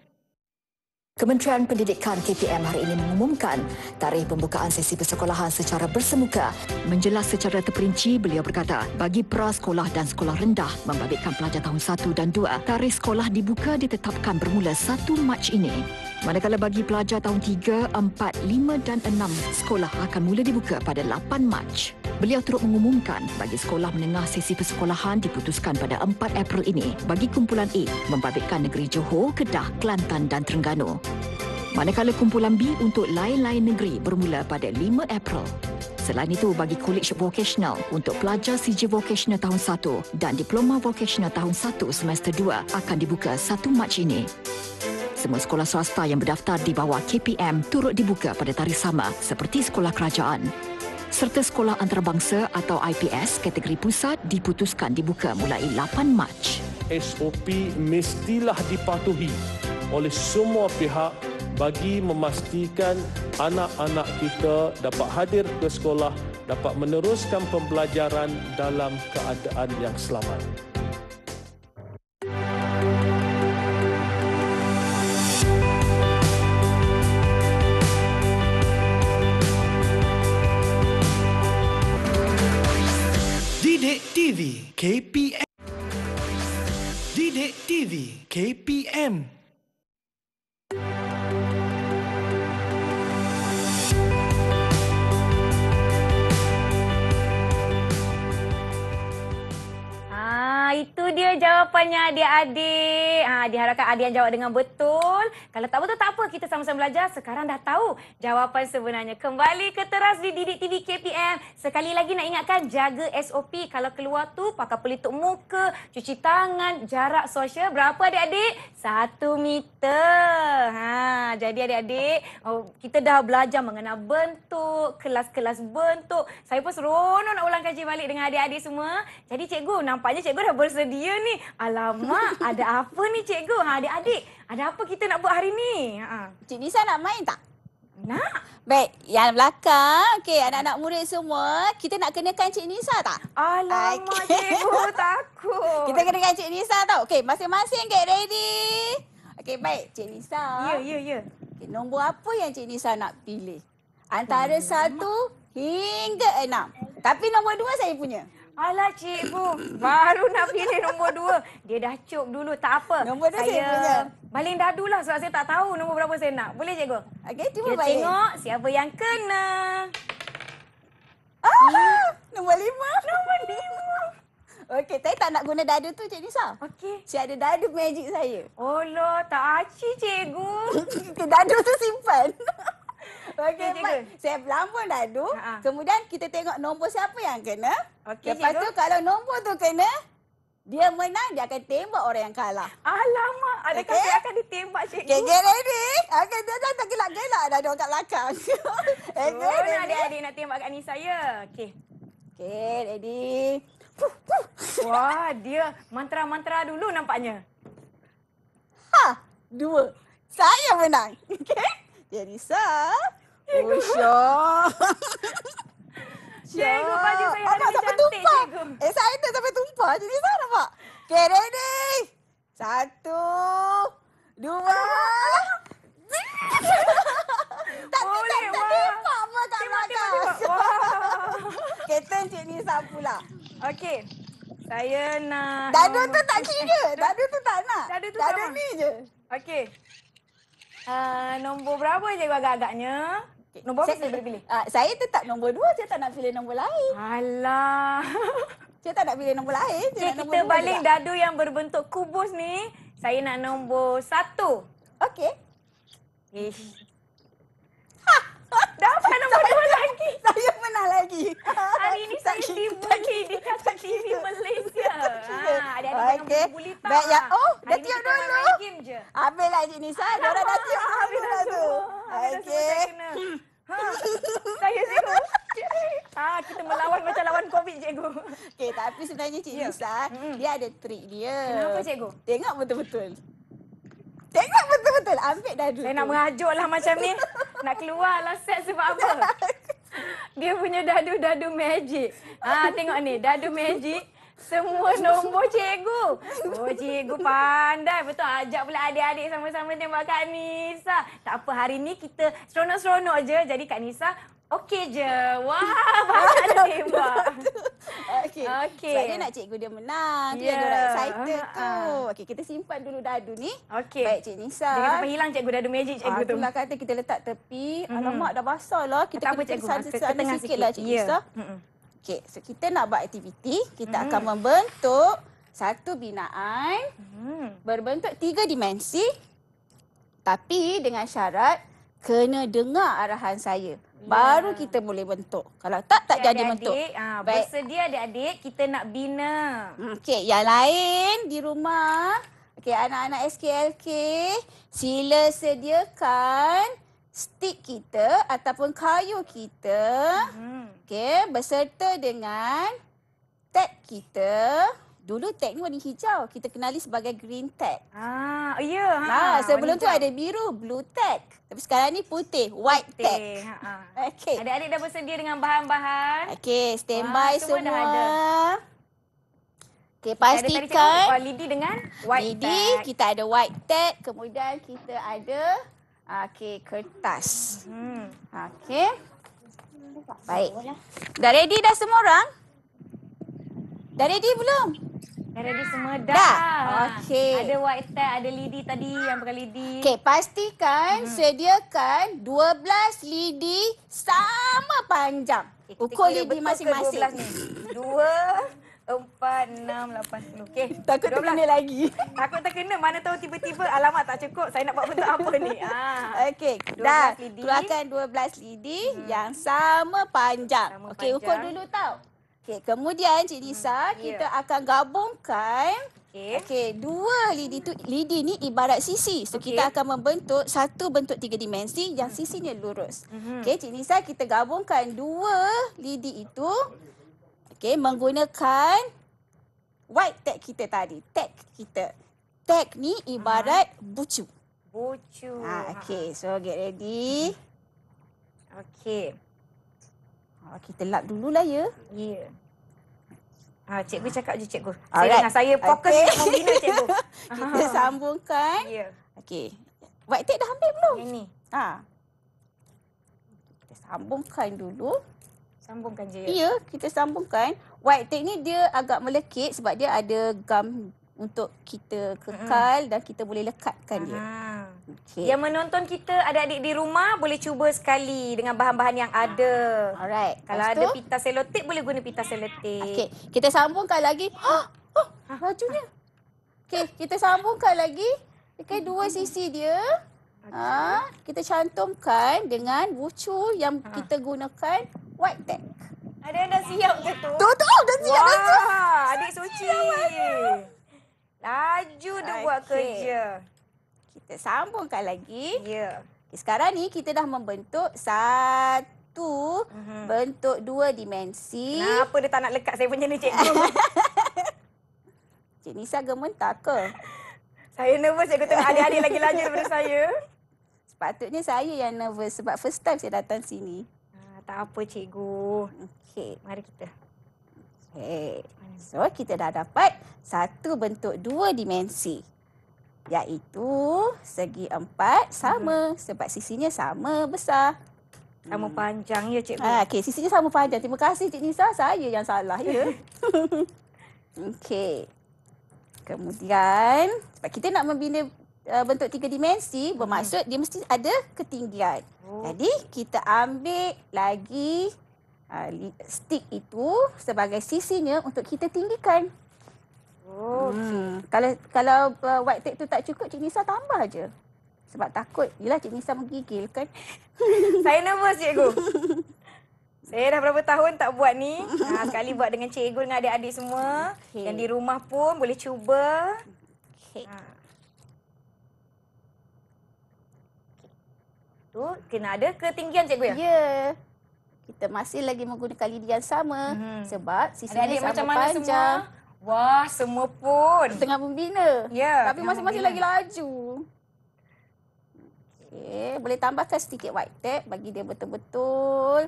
Kementerian Pendidikan KPM hari ini mengumumkan tarikh pembukaan sesi persekolahan secara bersemuka. Menjelas secara terperinci, beliau berkata, bagi prasekolah dan sekolah rendah membabitkan pelajar tahun 1 dan 2, tarikh sekolah dibuka ditetapkan bermula 1 Mac ini. Manakala bagi pelajar tahun 3, 4, 5 dan 6, sekolah akan mula dibuka pada 8 Mac. Beliau turut mengumumkan bagi sekolah menengah sesi persekolahan diputuskan pada 4 April ini. Bagi kumpulan A, membabitkan negeri Johor, Kedah, Kelantan dan Terengganu. Manakala kumpulan B untuk lain-lain negeri bermula pada 5 April. Selain itu, bagi College Vocational untuk pelajar CJ Vocational tahun 1 dan Diploma Vocational tahun 1 semester 2 akan dibuka 1 Mac ini. Semua sekolah swasta yang berdaftar di bawah KPM turut dibuka pada tarikh sama seperti sekolah kerajaan. Serta sekolah antarabangsa atau IPS kategori pusat diputuskan dibuka mulai 8 Mac. SOP mestilah dipatuhi oleh semua pihak bagi memastikan anak-anak kita dapat hadir ke sekolah, dapat meneruskan pembelajaran dalam keadaan yang selamat. Didik TV KPM. Didik TV KPM. Itu dia jawapannya adik-adik. Diharapkan adik yang jawab dengan betul. Kalau tak betul tak apa, kita sama-sama belajar. Sekarang dah tahu jawapan sebenarnya. Kembali ke Teras di Didik TV KPM. Sekali lagi nak ingatkan, jaga SOP. Kalau keluar tu pakai pelitup muka, cuci tangan, jarak sosial berapa adik-adik? 1 meter. Jadi adik-adik, kita dah belajar mengenal bentuk, kelas-kelas bentuk. Saya pun seronok nak ulang kaji balik dengan adik-adik semua. Jadi cikgu, nampaknya cikgu dah bersedia ni. Alamak, ada apa ni cikgu? Adik-adik, ada apa kita nak buat hari ni? Cik Nisa nak main tak? Nak? Baik, yang belakang. Okey, anak-anak murid semua, kita nak kenakan Cik Nisa tak? Alamak cikgu, takut. Kita kenakan Cik Nisa tau. Okey, masing-masing get ready. Okey, baik. Cik Nisa. Ya. Okay, nombor apa yang Cik Nisa nak pilih? Antara 1 hingga 6. Tapi nombor 2 saya punya. Alah cikgu, baru nak pilih nombor 2. Dia dah cuk dulu, tak apa. Nombor 2 saya punya. Baling dadu lah sebab saya tak tahu nombor berapa saya nak. Boleh cikgu? Okey, cuba Kita baling. tengok siapa yang kena. Nombor 5. Nombor 5. Okey, saya tak nak guna dadu tu Cik Nisa. Okey. Saya ada dadu magic saya. Allah, tak aci cikgu. Okay, dadu tu simpan. Okey, Cikgu. baik. Saya pelambun dadu. Kemudian kita tengok nombor siapa yang kena. Okey, Lepas cikgu. tu kalau nombor tu kena, dia menang, dia akan tembak orang yang kalah. Alamak, adakah Okey. saya akan ditembak cikgu? Okay, get ready. Okay, dia dah tak gelak-gelak dah ada orang kat belakang. Okay, Mana ready. adik-adik nak tembak kat Nisa ya? Okey. Okay, ready. Wah, dia mantra-mantra dulu nampaknya. 2. Saya menang. Okay. Dia Nisa. Syah. Cikgu, baju saya hari Nampak ni sampai cantik, tumpah. cikgu. Excited sampai tumpah. Jadi Nisa nampak. Okay, ready. 1, 2. Boleh, Tak wah. tembak apa kat belakang. Wah. Okay, turn Cik Nisa pula. Okey. Saya nak... Dadu tu tak kira. Dadu tu tak nak. Dadu tu Dadu sama. ni je. Okey. Nombor berapa cikgu agak-agaknya? Nombor apa saya boleh pilih? Saya tetap nombor 2. Saya tak nak pilih nombor lain. Alah. Saya tak nak pilih nombor lain. Saya Okey, nak nombor kita 2 baling juga. dadu yang berbentuk kubus ni. Saya nak nombor 1. Okey. Ish. Dapat nombor 2 lagi. Saya menang lagi. Hari ini saya dibuli di Kakak TV Malaysia. Adik-adik Okey. jangan bully tak. Baik, ya. Oh, dah Hari ni tiup kita dulu. main game je. Habislah Cik Nisa. Diorang dah tiup Habis dulu dah dah tu. semua. Habis dah semua, Okey. saya kena. Saya cikgu. Kita melawan macam lawan COVID cikgu. Okey, tapi sebenarnya Cik Nisa, dia ada trik dia. Kenapa cikgu? Tengok betul-betul. Tengok betul-betul. Ambil dadu Saya tu. nak merajuk lah macam ni. Nak keluar lah set sebab apa? Dia punya dadu-dadu magic. Tengok ni, dadu magic. Semua nombor cikgu. Oh, cikgu pandai. Betul, ajak pula adik-adik sama-sama tembak Kak Nisa. Tak apa, hari ni kita seronok-seronok je. Jadi Kak Nisa, okey je. Wah, banyak dah tembak. Okey. Okey. Sebab dia nak cikgu dia menang. Tu Ya. yang diorang excited tu. Okey, kita simpan dulu dadu ni. Okey. Baik, Cik Nisa. Jangan sampai hilang cikgu dadu magic cikgu tu. Itulah kata kita letak tepi. Alamak, dah basah lah. Kita Tak apa, kena cikgu. kesana Ketengah sikit lah, Cik Ya. Nisa. Okey, so kita nak buat aktiviti. Kita akan membentuk satu binaan berbentuk 3 dimensi Tapi dengan syarat kena dengar arahan saya. Baru kita boleh bentuk. Kalau tak jadi bentuk. Baik. Bersedia adik-adik, kita nak bina. Okey, yang lain di rumah. Okey, anak-anak SKLK, sila sediakan stick kita ataupun kayu kita. Okey, beserta dengan tag kita. Dulu tag ni warna hijau. Kita kenali sebagai green tag. Ya. Sebelum tu ada biru, blue tag. Tapi sekarang ni putih, white tag. Okey. Adik-adik dah bersedia dengan bahan-bahan. Okey, standby semua dah semua. ada. Okey, Ada tadi pastikan lidi dengan white lidi, tag. kita ada white tag, kemudian kita ada kertas. Okey. Baik. Dah ready dah semua orang? Dah ready belum? Dah ready semua dah. Dah? Okey. Ada white tag, ada lidi tadi yang pakai lidi. Okey, pastikan sediakan 12 lidi sama panjang. Ukur Kita kira lidi betul ke masing-masing. 12 ni? 2, 4, 6, 8, 10. Okey. Takut terkena lagi. Takut terkena. Mana tahu tiba-tiba alamat tak cukup. Saya nak buat bentuk apa ni? Okey, 12 dah. lidi. Keluarkan 12 lidi yang sama panjang. Sama Okey, ukur panjang. dulu tau. Okey, kemudian Cik Nisa, kita akan gabungkan. Okey, dua lidi tu, lidi ni ibarat sisi. So, kita akan membentuk satu bentuk 3 dimensi yang sisinya lurus. Okey, Cik Nisa, kita gabungkan dua lidi itu. Okey, menggunakan white tag kita tadi. Tag kita. Tag ni ibarat bucu. Bucu. Okey, so get ready. Okey. Kita lap dululah ya. Ya. Cikgu cakap je cikgu. Alright. Saya fokus Okey. untuk membina cikgu. Kita sambungkan. Ya. Okey. White tag dah ambil belum? Yang ni. Kita sambungkan dulu. Sambungkan je. Ya, kita sambungkan. White tag ni dia agak melekit sebab dia ada gam untuk kita kekal dan kita boleh lekatkan dia. Okey. Yang menonton kita adik-adik di rumah boleh cuba sekali dengan bahan-bahan yang ada. Alright. Kalau Lepas ada tu, pita selotip boleh guna pita selotip. okey, kita sambungkan lagi. Bajunya. Okey, kita sambungkan lagi. Okey, dua sisi dia. Kita cantumkan dengan bucu yang kita gunakan white tag. Ada yang dah siap ke tu? Tu, dah siap, dah siap. Wah, adik Suci. Laju dia buat Okey. kerja. Kita sambungkan lagi. Ya. Okay, sekarang ni kita dah membentuk satu bentuk 2 dimensi. Kenapa dia tak nak lekat saya punya ni cikgu? Cik Nisa gementar ke? Saya nervous cikgu tengok adik-adik lagi laju daripada saya. Sepatutnya saya yang nervous sebab first time saya datang sini. Tak apa cikgu. Okey. Mari kita. Okay. So, kita dah dapat satu bentuk 2 dimensi. Iaitu segi 4 sama sebab sisinya sama besar. Sama panjang ya cikgu. Okey, sisinya sama panjang. Terima kasih Cik Nisa, saya yang salah ya. Okey. Kemudian, sebab kita nak membina bentuk 3 dimensi, bermaksud dia mesti ada ketinggian. Jadi, kita ambil lagi stick itu sebagai sisinya untuk kita tinggikan. Kalau white tape tu tak cukup, Cik Nisa tambah je. Sebab takut, yelah Cik Nisa menggigil kan. Saya nervous cikgu. Saya dah berapa tahun tak buat ni. Sekali buat dengan cikgu dengan adik-adik semua. Okey. Yang di rumah pun boleh cuba. Okay. Tu kena ada ketinggian cikgu ya? Ya. Kita masih lagi menggunakan lidi yang sama sebab sisinya Adik-adik sama macam mana panjang. semua? Wah, semua pun. Tengah membina. Ya, Tapi tengah masing-masing lagi membina. laju. Okey, boleh tambahkan sedikit white tape bagi dia betul-betul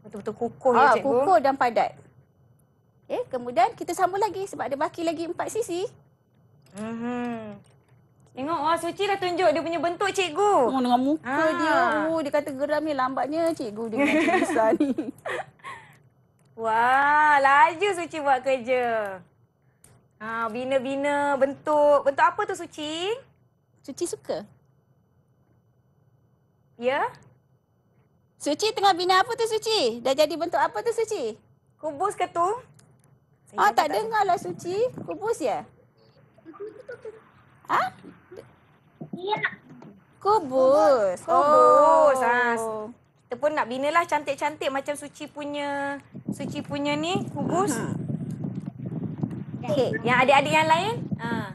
Betul-betul kukuh ya cikgu. kukuh dan padat. Okey, kemudian kita sambung lagi sebab ada baki lagi 4 sisi. Tengok, wah Suci dah tunjuk dia punya bentuk cikgu. Dengan muka dia. Dia kata geram ni lambatnya cikgu dengan Cik Nisa ni. Wah, laju Suci buat kerja. Bina-bina bentuk. Bentuk apa tu Suci? Suci suka. Ya? Suci tengah bina apa tu Suci? Dah jadi bentuk apa tu Suci? Kubus ke tu? Tak dengar lah Suci. Kubus ya? Ya. Kubus. Kubus. Oh. Kita pun nak binalah cantik-cantik macam Suci punya ni kubus. Okey. Yang adik-adik yang lain?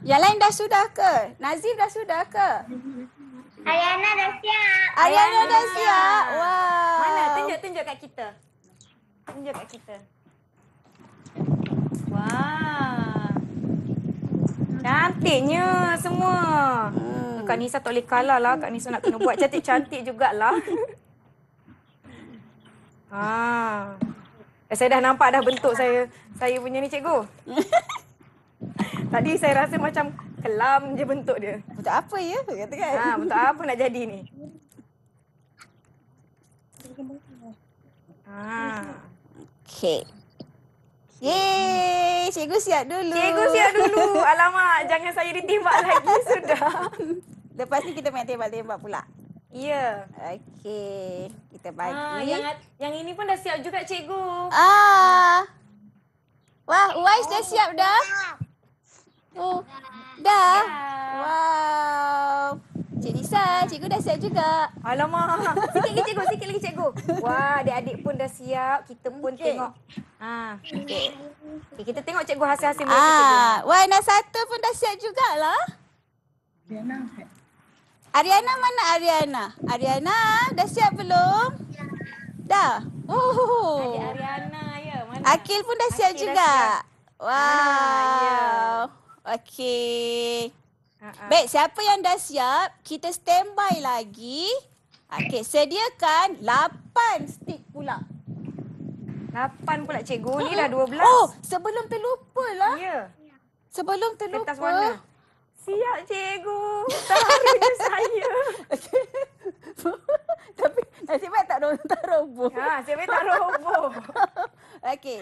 Yang lain dah sudah ke? Nazif dah sudah ke? Ariana dah siap. Ariana dah siap. Wow. Mana? Tunjuk kat kita. Tunjuk kat kita. Wah. Cantiknya semua. Kak Nisa tak boleh kalah lah. Kak Nisa nak kena buat cantik-cantik jugalah. Saya dah nampak dah bentuk saya punya ni cikgu. Tadi saya rasa macam kelam je bentuk dia. Bentuk apa ya? Kata kan? Bentuk apa nak jadi ni? Okey. Yeay, cikgu siap dulu. Cikgu siap dulu. Alamak, jangan saya ditembak lagi sudah. Lepas ni kita main tembak-tembak pula. Ya. Okey, kita bagi. Yang ini pun dah siap juga cikgu. Wah, Uwais dah siap dah? Oh, dah? Ya. Wow. Cik Nisa, cikgu dah siap juga. Alamak. Sikit lagi cikgu. Wah, adik-adik pun dah siap. Kita pun tengok. Okey, kita tengok cikgu hasil-hasil mereka cikgu. Wah, anak satu pun dah siap jugalah. Ariana mana Ariana? Ariana dah siap belum? Dah. Oh. Adik Ariana ya. Mana? Akil pun dah siap Akil dah juga. siap. Wow. Ya. Okey. Baik, siapa yang dah siap, kita standby lagi. Okey, sediakan 8 stick pula. 8 pula cikgu. Ni dah 12. Oh, sebelum terlupa lah. Ya. Sebelum terlupa. Kertas warna. Siap cikgu. Terharunya saya. Tapi nasib baik tak roboh. Nasib baik tak roboh. Okey.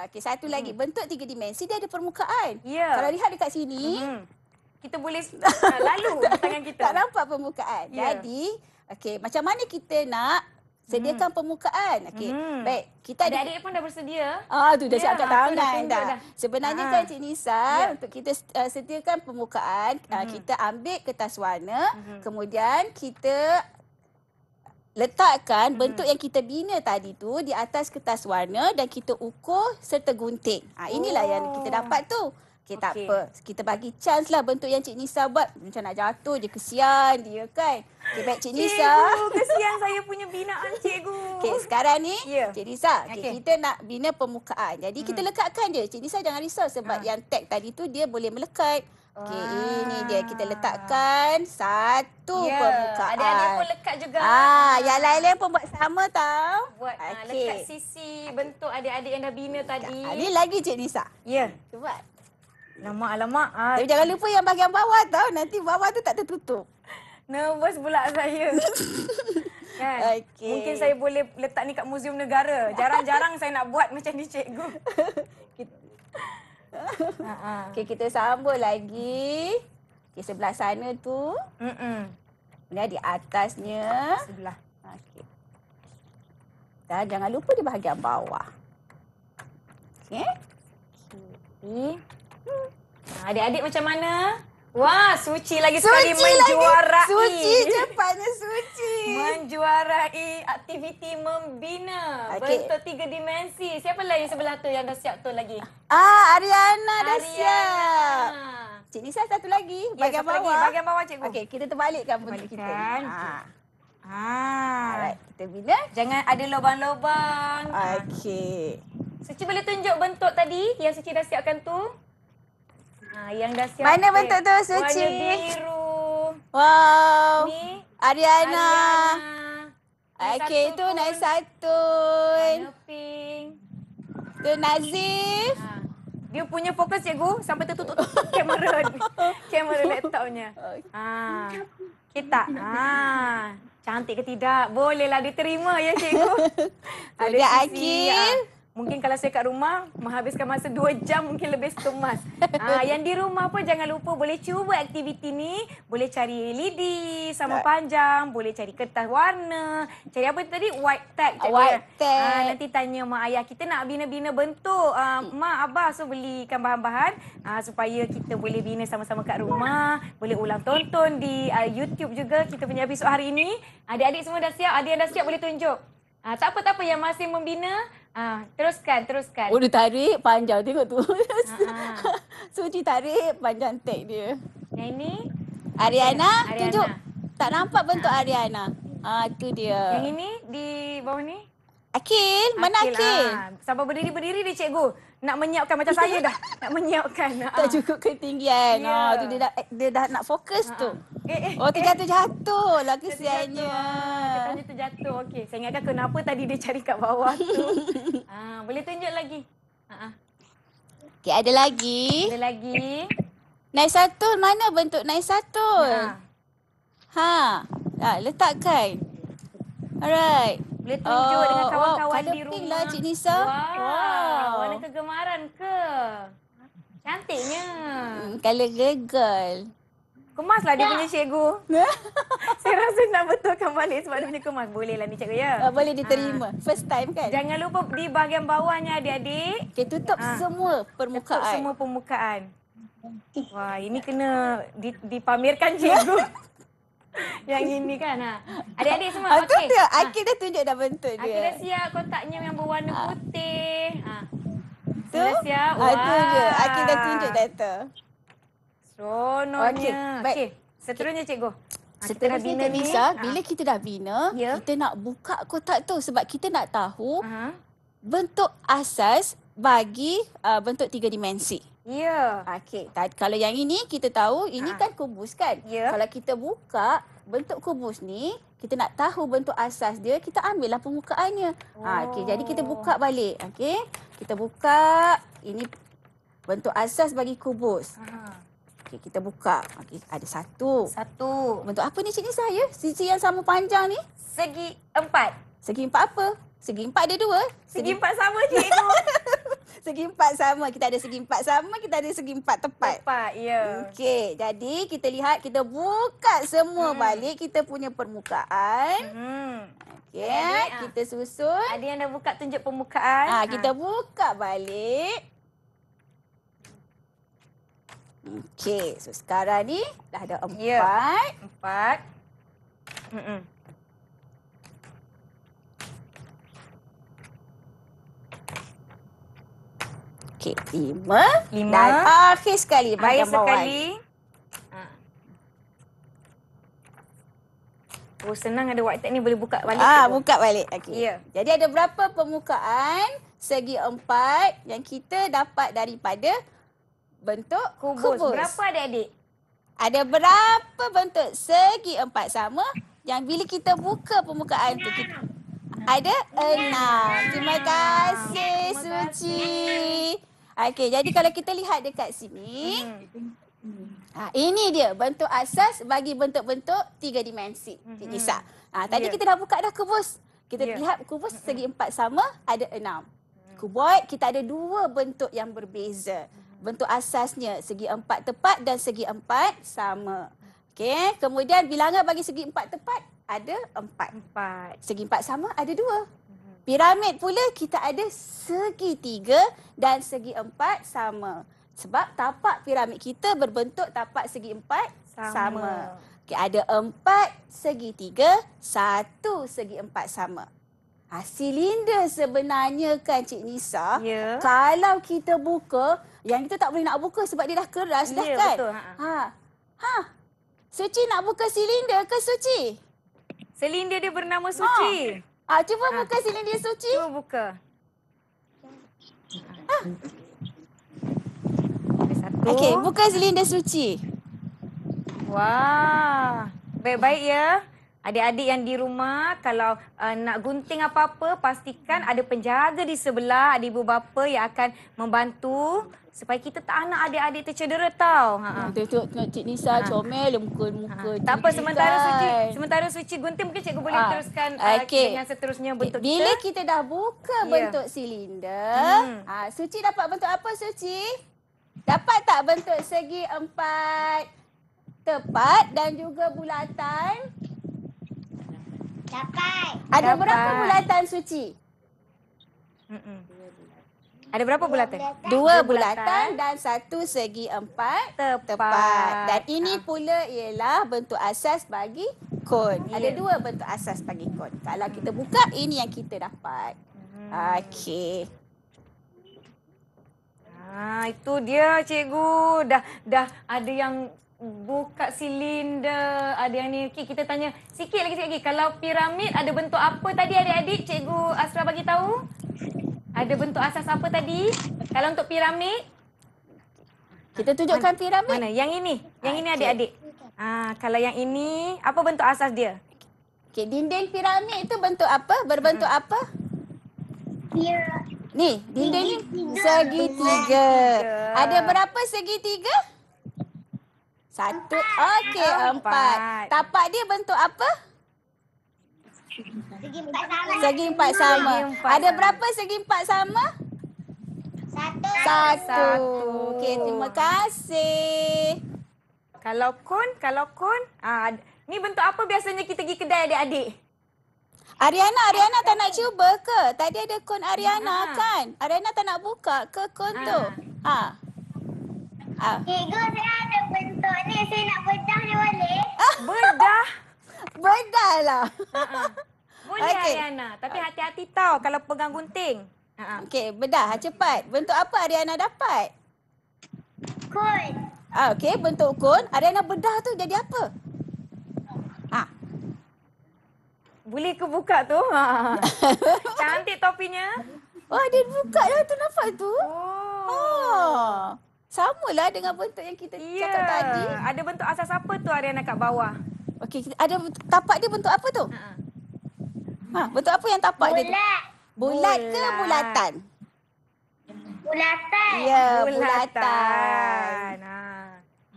Okey, satu lagi. Bentuk 3 dimensi dia ada permukaan. Ya. Kalau lihat dekat sini, Kita boleh lalu tangan kita. tak nampak permukaan. Ya. Jadi, okey, macam mana kita nak sediakan permukaan? Okey. Baik, kita ada Adik-adik pun dah bersedia. tu dah Ya, siap kat tu dah tangan tunjuk dah. dah. Sebenarnya kan Cik Nisa, untuk kita sediakan permukaan, kita ambil kertas warna, kemudian kita letakkan bentuk yang kita bina tadi tu di atas kertas warna dan kita ukur serta gunting. Inilah yang kita dapat tu. Okey, tak apa. Kita bagi chance lah bentuk yang Cik Nisa buat. Macam nak jatuh je, kesian dia kan. Okey, baik Cik Nisa. Cikgu, kesian saya punya binaan cikgu. Okey, sekarang ni Cik Nisa, kita nak bina permukaan. Jadi kita lekatkan je. Cik Nisa jangan risau sebab yang tag tadi tu dia boleh melekat. Okey, ini dia kita letakkan satu permukaan. Adik-adik pun lekat juga. Yang lain-lain pun buat sama tau. Buat lekat sisi bentuk adik-adik yang dah bina tadi. Ni lagi Cik Nisa. Ya. Cuba. Alamak. Tapi jangan lupa yang bahagian bawah tau. Nanti bawah tu tak tertutup. Nervous pula saya. Kan? Okey. Mungkin saya boleh letak ni kat Muzium Negara. Jarang-jarang saya nak buat macam ni cikgu. Okey, kita sambung lagi. Okey, sebelah sana tu. Kemudian di atasnya. Sebelah. Okey. Dan jangan lupa di bahagian bawah. Okey. Adik-adik macam mana? Wah, Suci lagi sekali menjuarai. Suci, cepatnya Suci. Menjuarai aktiviti membina. Bentuk 3 dimensi. Siapa lagi sebelah tu yang dah siap tu lagi? Ariana dah siap. Cik Nisa satu lagi, bahagian satu bawah. lagi, bahagian bawah cikgu. Okey, kita terbalikkan bentuk kita. Alright, kita bina. Jangan ada lubang-lubang. Okey. Suci boleh tunjuk bentuk tadi yang Suci dah siapkan tu? Yang dah siap. Mana bentuk tu, Suci? Warna biru. Wow. Ni Ariana. Okey, tu naik satu. Warna pink. Tu Nazif. Dia punya fokus cikgu sampai tertutup kamera laptopnya. Kita. Cantik ke tidak? Bolehlah diterima ya cikgu. Ada Akil. Mungkin kalau saya kat rumah, menghabiskan masa 2 jam mungkin lebih sekemas. Yang di rumah pun jangan lupa boleh cuba aktiviti ni. Boleh cari lidi sama panjang, boleh cari kertas warna. Cari apa tadi? White tag. White tag. Nanti tanya mak ayah, kita nak bina-bina bentuk. Mak, abah, so belikan bahan-bahan supaya kita boleh bina sama-sama kat rumah. Boleh ulang tonton di YouTube juga kita punya episod hari ini. Adik-adik semua dah siap? Ada yang dah siap boleh tunjuk. Tak apa yang masih membina. Teruskan. Oh, dia tarik panjang tengok tu. Suci tarik panjang tag dia. Yang ini? Ariana, Ariana. tunjuk. Tak nampak bentuk Ariana. Tu dia. Yang ini di bawah ni? Akil, mana Akil? Sampai berdiri dia cikgu. Nak menyiapkan macam saya dah. Nak menyiapkan. Tak cukup ketinggian. Ya. Tu dia dah nak fokus tu. Oh, terjatuh lah kesiannya. Katanya terjatuh. Okey, saya ingatkan kenapa tadi dia cari kat bawah tu. Boleh tunjuk lagi. Okey, ada lagi. Ada lagi. Naik satu, mana bentuk naik satu? Letakkan. Alright. Boleh tunjuk dengan kawan-kawan di colour rumah. pink lah Cik Nisa. Wow. Warna kegemaran ke? Cantiknya. Colour girl. Kemaslah dia punya cikgu. Saya rasa nak betulkan balik sebab dia punya kemas. Bolehlah ni cikgu ya. Boleh diterima. First time kan? Jangan lupa di bahagian bawahnya adik-adik. Okay, tutup semua permukaan. Tutup semua permukaan. Wah, ini kena dipamerkan cikgu. Yang ini kan. Adik-adik semua. Tu Okey. dia. Akil dah tunjuk dah bentuk dia. Akil dah siap kotaknya yang berwarna putih. Tu? Dah siap. Wah. Tu je. Akil dah tunjuk data. Seronoknya. baik. Okey, seterusnya cikgu. Seterusnya Cik Nisa, bila kita dah bina, Ya. kita nak buka kotak tu sebab kita nak tahu bentuk asas bagi bentuk 3 dimensi. Ya. Okey, kalau yang ini kita tahu ini kan kubus kan. Ya. Kalau kita buka bentuk kubus ni, kita nak tahu bentuk asas dia, kita ambillah permukaannya. Okey, jadi kita buka balik. Okey. Kita buka ini bentuk asas bagi kubus. Okey, kita buka. Okey, ada satu. Bentuk apa ni Cik Nisa ya? Sisi yang sama panjang ni? Segi 4. Segi 4 apa? Segi 4 ada 2. Segi 4 sama cikgu. Segi 4 sama. Kita ada segi 4 sama, kita ada segi 4 tepat. Ya. Okey, jadi kita lihat, kita buka semua balik kita punya permukaan. Okey, kita susun. Ada yang dah buka tunjuk permukaan. Kita buka balik. Okey, so sekarang ni dah ada 4. Ya. 4. Okey, 5. 5. Dan akhir sekali Akhir bahagian bawah. sekali. Oh, senang ada white tag ni boleh buka balik. cikgu. Buka balik. Okey. Ya. Jadi ada berapa permukaan segi 4 yang kita dapat daripada bentuk kubus? Berapa adik-adik? Ada berapa bentuk segi 4 sama yang bila kita buka permukaan tu kita ada 6. Terima kasih Suci. Okey, jadi kalau kita lihat dekat sini, ini dia bentuk asas bagi bentuk-bentuk 3 dimensi. Cik Nisa. Tadi kita dah buka dah kubus. Kita lihat kubus segi 4 sama ada 6. Kuboid kita ada 2 bentuk yang berbeza. Bentuk asasnya segi 4 tepat dan segi 4 sama. Okey, kemudian bilangan bagi segi 4 tepat ada 4. Segi 4 sama ada 2. Piramid pula kita ada segi 3 dan segi 4 sama. Sebab tapak piramid kita berbentuk tapak segi 4 sama. Okey, ada 4 segi 3, 1 segi 4 sama. Silinder sebenarnya kan Cik Nisa, kalau kita buka, yang kita tak boleh nak buka sebab dia dah keras dah kan? Betul. Suci nak buka silinder ke Suci? Silinder dia bernama Suci. Cuba buka silinder Suci. Cuba buka. Okey, buka silinder Suci. Wah, baik-baik ya. Adik-adik yang di rumah, kalau nak gunting apa-apa, pastikan ada penjaga di sebelah, ada ibu bapa yang akan membantu supaya kita tak nak adik-adik tercedera tau. Tengok Cik Nisa comel muka Tak apa, kan. sementara Suci gunting mungkin cikgu boleh teruskan dengan seterusnya bentuk Bila kita. kita dah buka bentuk silinder, Suci dapat bentuk apa Suci? Dapat tak bentuk segi empat tepat dan juga bulatan? Dapat. Ada Dapat. berapa bulatan Suci? Ada berapa bulatan? Dua bulatan dan satu segi empat Tepat. Dan ini pula ialah bentuk asas bagi kon. Ada dua bentuk asas bagi kon. Kalau kita buka, ini yang kita dapat. Okey. Itu dia cikgu. Dah ada yang buka silinder, ada yang ni. Okey, kita tanya sikit lagi. Kalau piramid ada bentuk apa tadi adik-adik? Cikgu Asra bagi tahu. Ada bentuk asas apa tadi? Kalau untuk piramid? Kita tunjukkan piramid. Mana? Yang ini. Yang ini adik-adik. Kalau yang ini, apa bentuk asas dia? Okey, dinding piramid itu bentuk apa? Berbentuk apa? Ya. Ni, dinding ni segitiga. Ada berapa segitiga? Satu. Okey, empat. Tapak dia bentuk apa? Segi empat sama. Segi empat sama. Ada berapa segi empat sama? Satu. Okey, terima kasih. Kalau kon, ni bentuk apa biasanya kita pergi kedai adik-adik? Ariana tak nak cuba ke? Tadi ada kon Ariana kan? Ariana tak nak buka ke kon tu? Cikgu, saya ada bentuk ni. Saya nak bedah ni boleh? Bedah. Bedah lah. Boleh Ariana. Tapi hati-hati tau kalau pegang gunting. Okey, bedah cepat. Bentuk apa Ariana dapat? Kun. Okey, bentuk kon. Ariana bedah tu jadi apa? Boleh ke buka tu? Cantik topinya. Wah, dia buka dah tu, nampak tu. Samalah dengan bentuk yang kita cakap tadi. Ada bentuk asas apa tu Ariana kat bawah? Okey, ada tapak dia bentuk apa tu? Bentuk apa yang tapak dia tu? Bulat. Bulat ke bulatan? Bulatan. Ya, bulatan.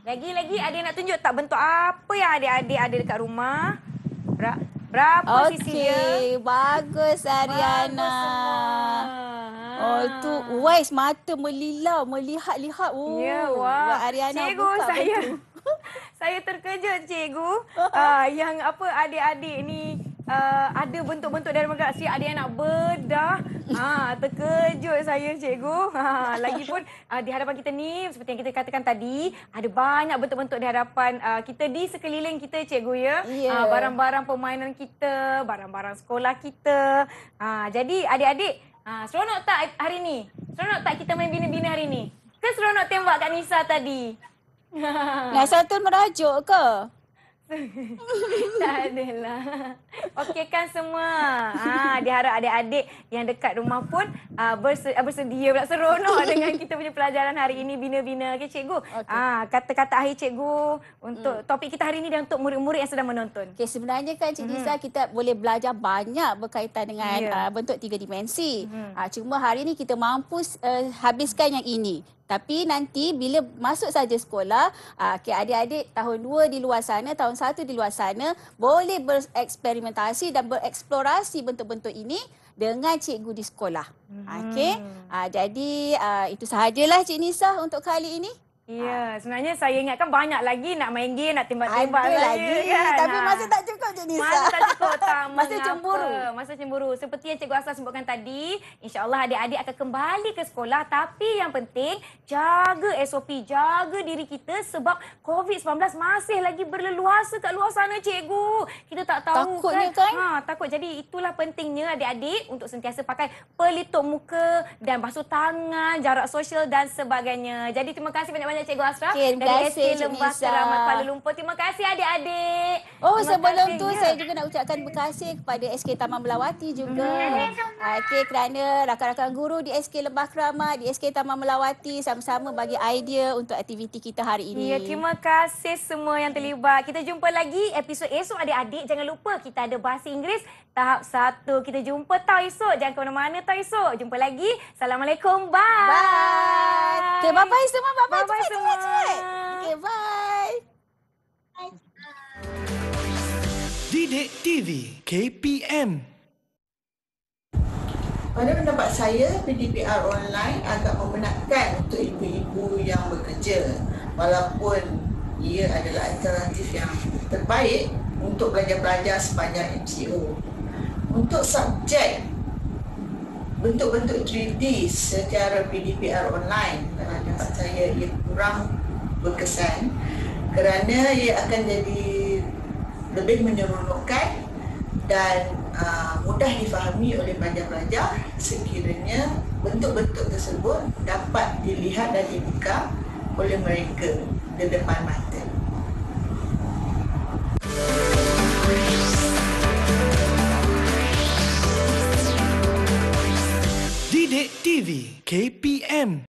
Lagi ada yang nak tunjuk tak bentuk apa yang adik-adik ada dekat rumah? Berapa sisi dia? Okey, bagus Ariana. Bagus tu wise, mata melilau, melihat-lihat. Ya, wah. Ariana Cikgu, buka saya terkejut cikgu. Yang apa adik-adik ni ada bentuk-bentuk dari galaksi, ada yang nak bedah. Terkejut saya cikgu. Lagipun di hadapan kita ni seperti yang kita katakan tadi, ada banyak bentuk-bentuk di hadapan kita di sekeliling kita cikgu ya. Barang-barang permainan kita, barang-barang sekolah kita. Jadi adik-adik, seronok tak hari ni? Seronok tak kita main bina-bina hari ni? Ke seronok tembak Kak Nisa tadi? Nasa tu merajuk ke? Tak adalah. Okey kan semua. Diharap adik-adik yang dekat rumah pun bersedia pula seronok dengan kita punya pelajaran hari ini bina-bina. Okey cikgu. Kata-kata akhir cikgu untuk topik kita hari ini dan untuk murid-murid yang sedang menonton. Okey, sebenarnya kan Cik Nisa kita boleh belajar banyak berkaitan dengan bentuk tiga dimensi. Cuma hari ini kita mampu habiskan yang ini. Tapi nanti bila masuk saja sekolah, adik-adik tahun 2 di luar sana, tahun 1 di luar sana boleh bereksperimentasi dan bereksplorasi bentuk-bentuk ini dengan cikgu di sekolah. Okey. Jadi itu sahajalah Cik Nisa untuk kali ini. Ya, sebenarnya saya ingatkan banyak lagi nak main game, nak tembak-tembak Ada saya, lagi kan? tapi masa tak cukup Cik Nisa. Masa tak cukup, tak Masa mengapa. cemburu. Masa cemburu. Seperti yang Cikgu Asal sebutkan tadi, insya-Allah adik-adik akan kembali ke sekolah, tapi yang penting jaga SOP, jaga diri kita sebab COVID-19 masih lagi berleluasa kat luar sana cikgu. Kita tak tahu Takutnya kan? Takut. Jadi itulah pentingnya adik-adik untuk sentiasa pakai pelitup muka dan basuh tangan, jarak sosial dan sebagainya. Jadi terima kasih banyak-banyak Cikgu Asra. Dari SK Lembah Keramat Kuala Lumpur. Terima kasih adik-adik. Sebelum tu saya juga nak ucapkan terima kasih kepada SK Taman Melawati juga. Okey, kerana rakan-rakan guru di SK Lembah Keramat, di SK Taman Melawati sama-sama bagi idea untuk aktiviti kita hari ini. Ya, terima kasih semua yang terlibat. Kita jumpa lagi episod esok adik-adik. Jangan lupa kita ada bahasa Inggeris tahap 1. Kita jumpa tau esok. Jangan ke mana-mana tau esok. Jumpa lagi. Assalamualaikum. Bye. Bye. Okay, bye-bye semua. Bye-bye. Bye-bye semua. Cepat. Okay, bye. Didik TV KPM. Pada pendapat saya, PDPR online agak membenarkan untuk ibu-ibu yang bekerja walaupun ia adalah alternatif yang terbaik untuk belajar-belajar sepanjang MCO. Untuk subjek bentuk-bentuk 3D secara PDPR online, pada pendapat saya ia kurang berkesan kerana ia akan jadi lebih menyeronokkan dan mudah difahami oleh pelajar-pelajar sekiranya bentuk-bentuk tersebut dapat dilihat dan dibuka oleh mereka di depan mata. Didik TV KPM.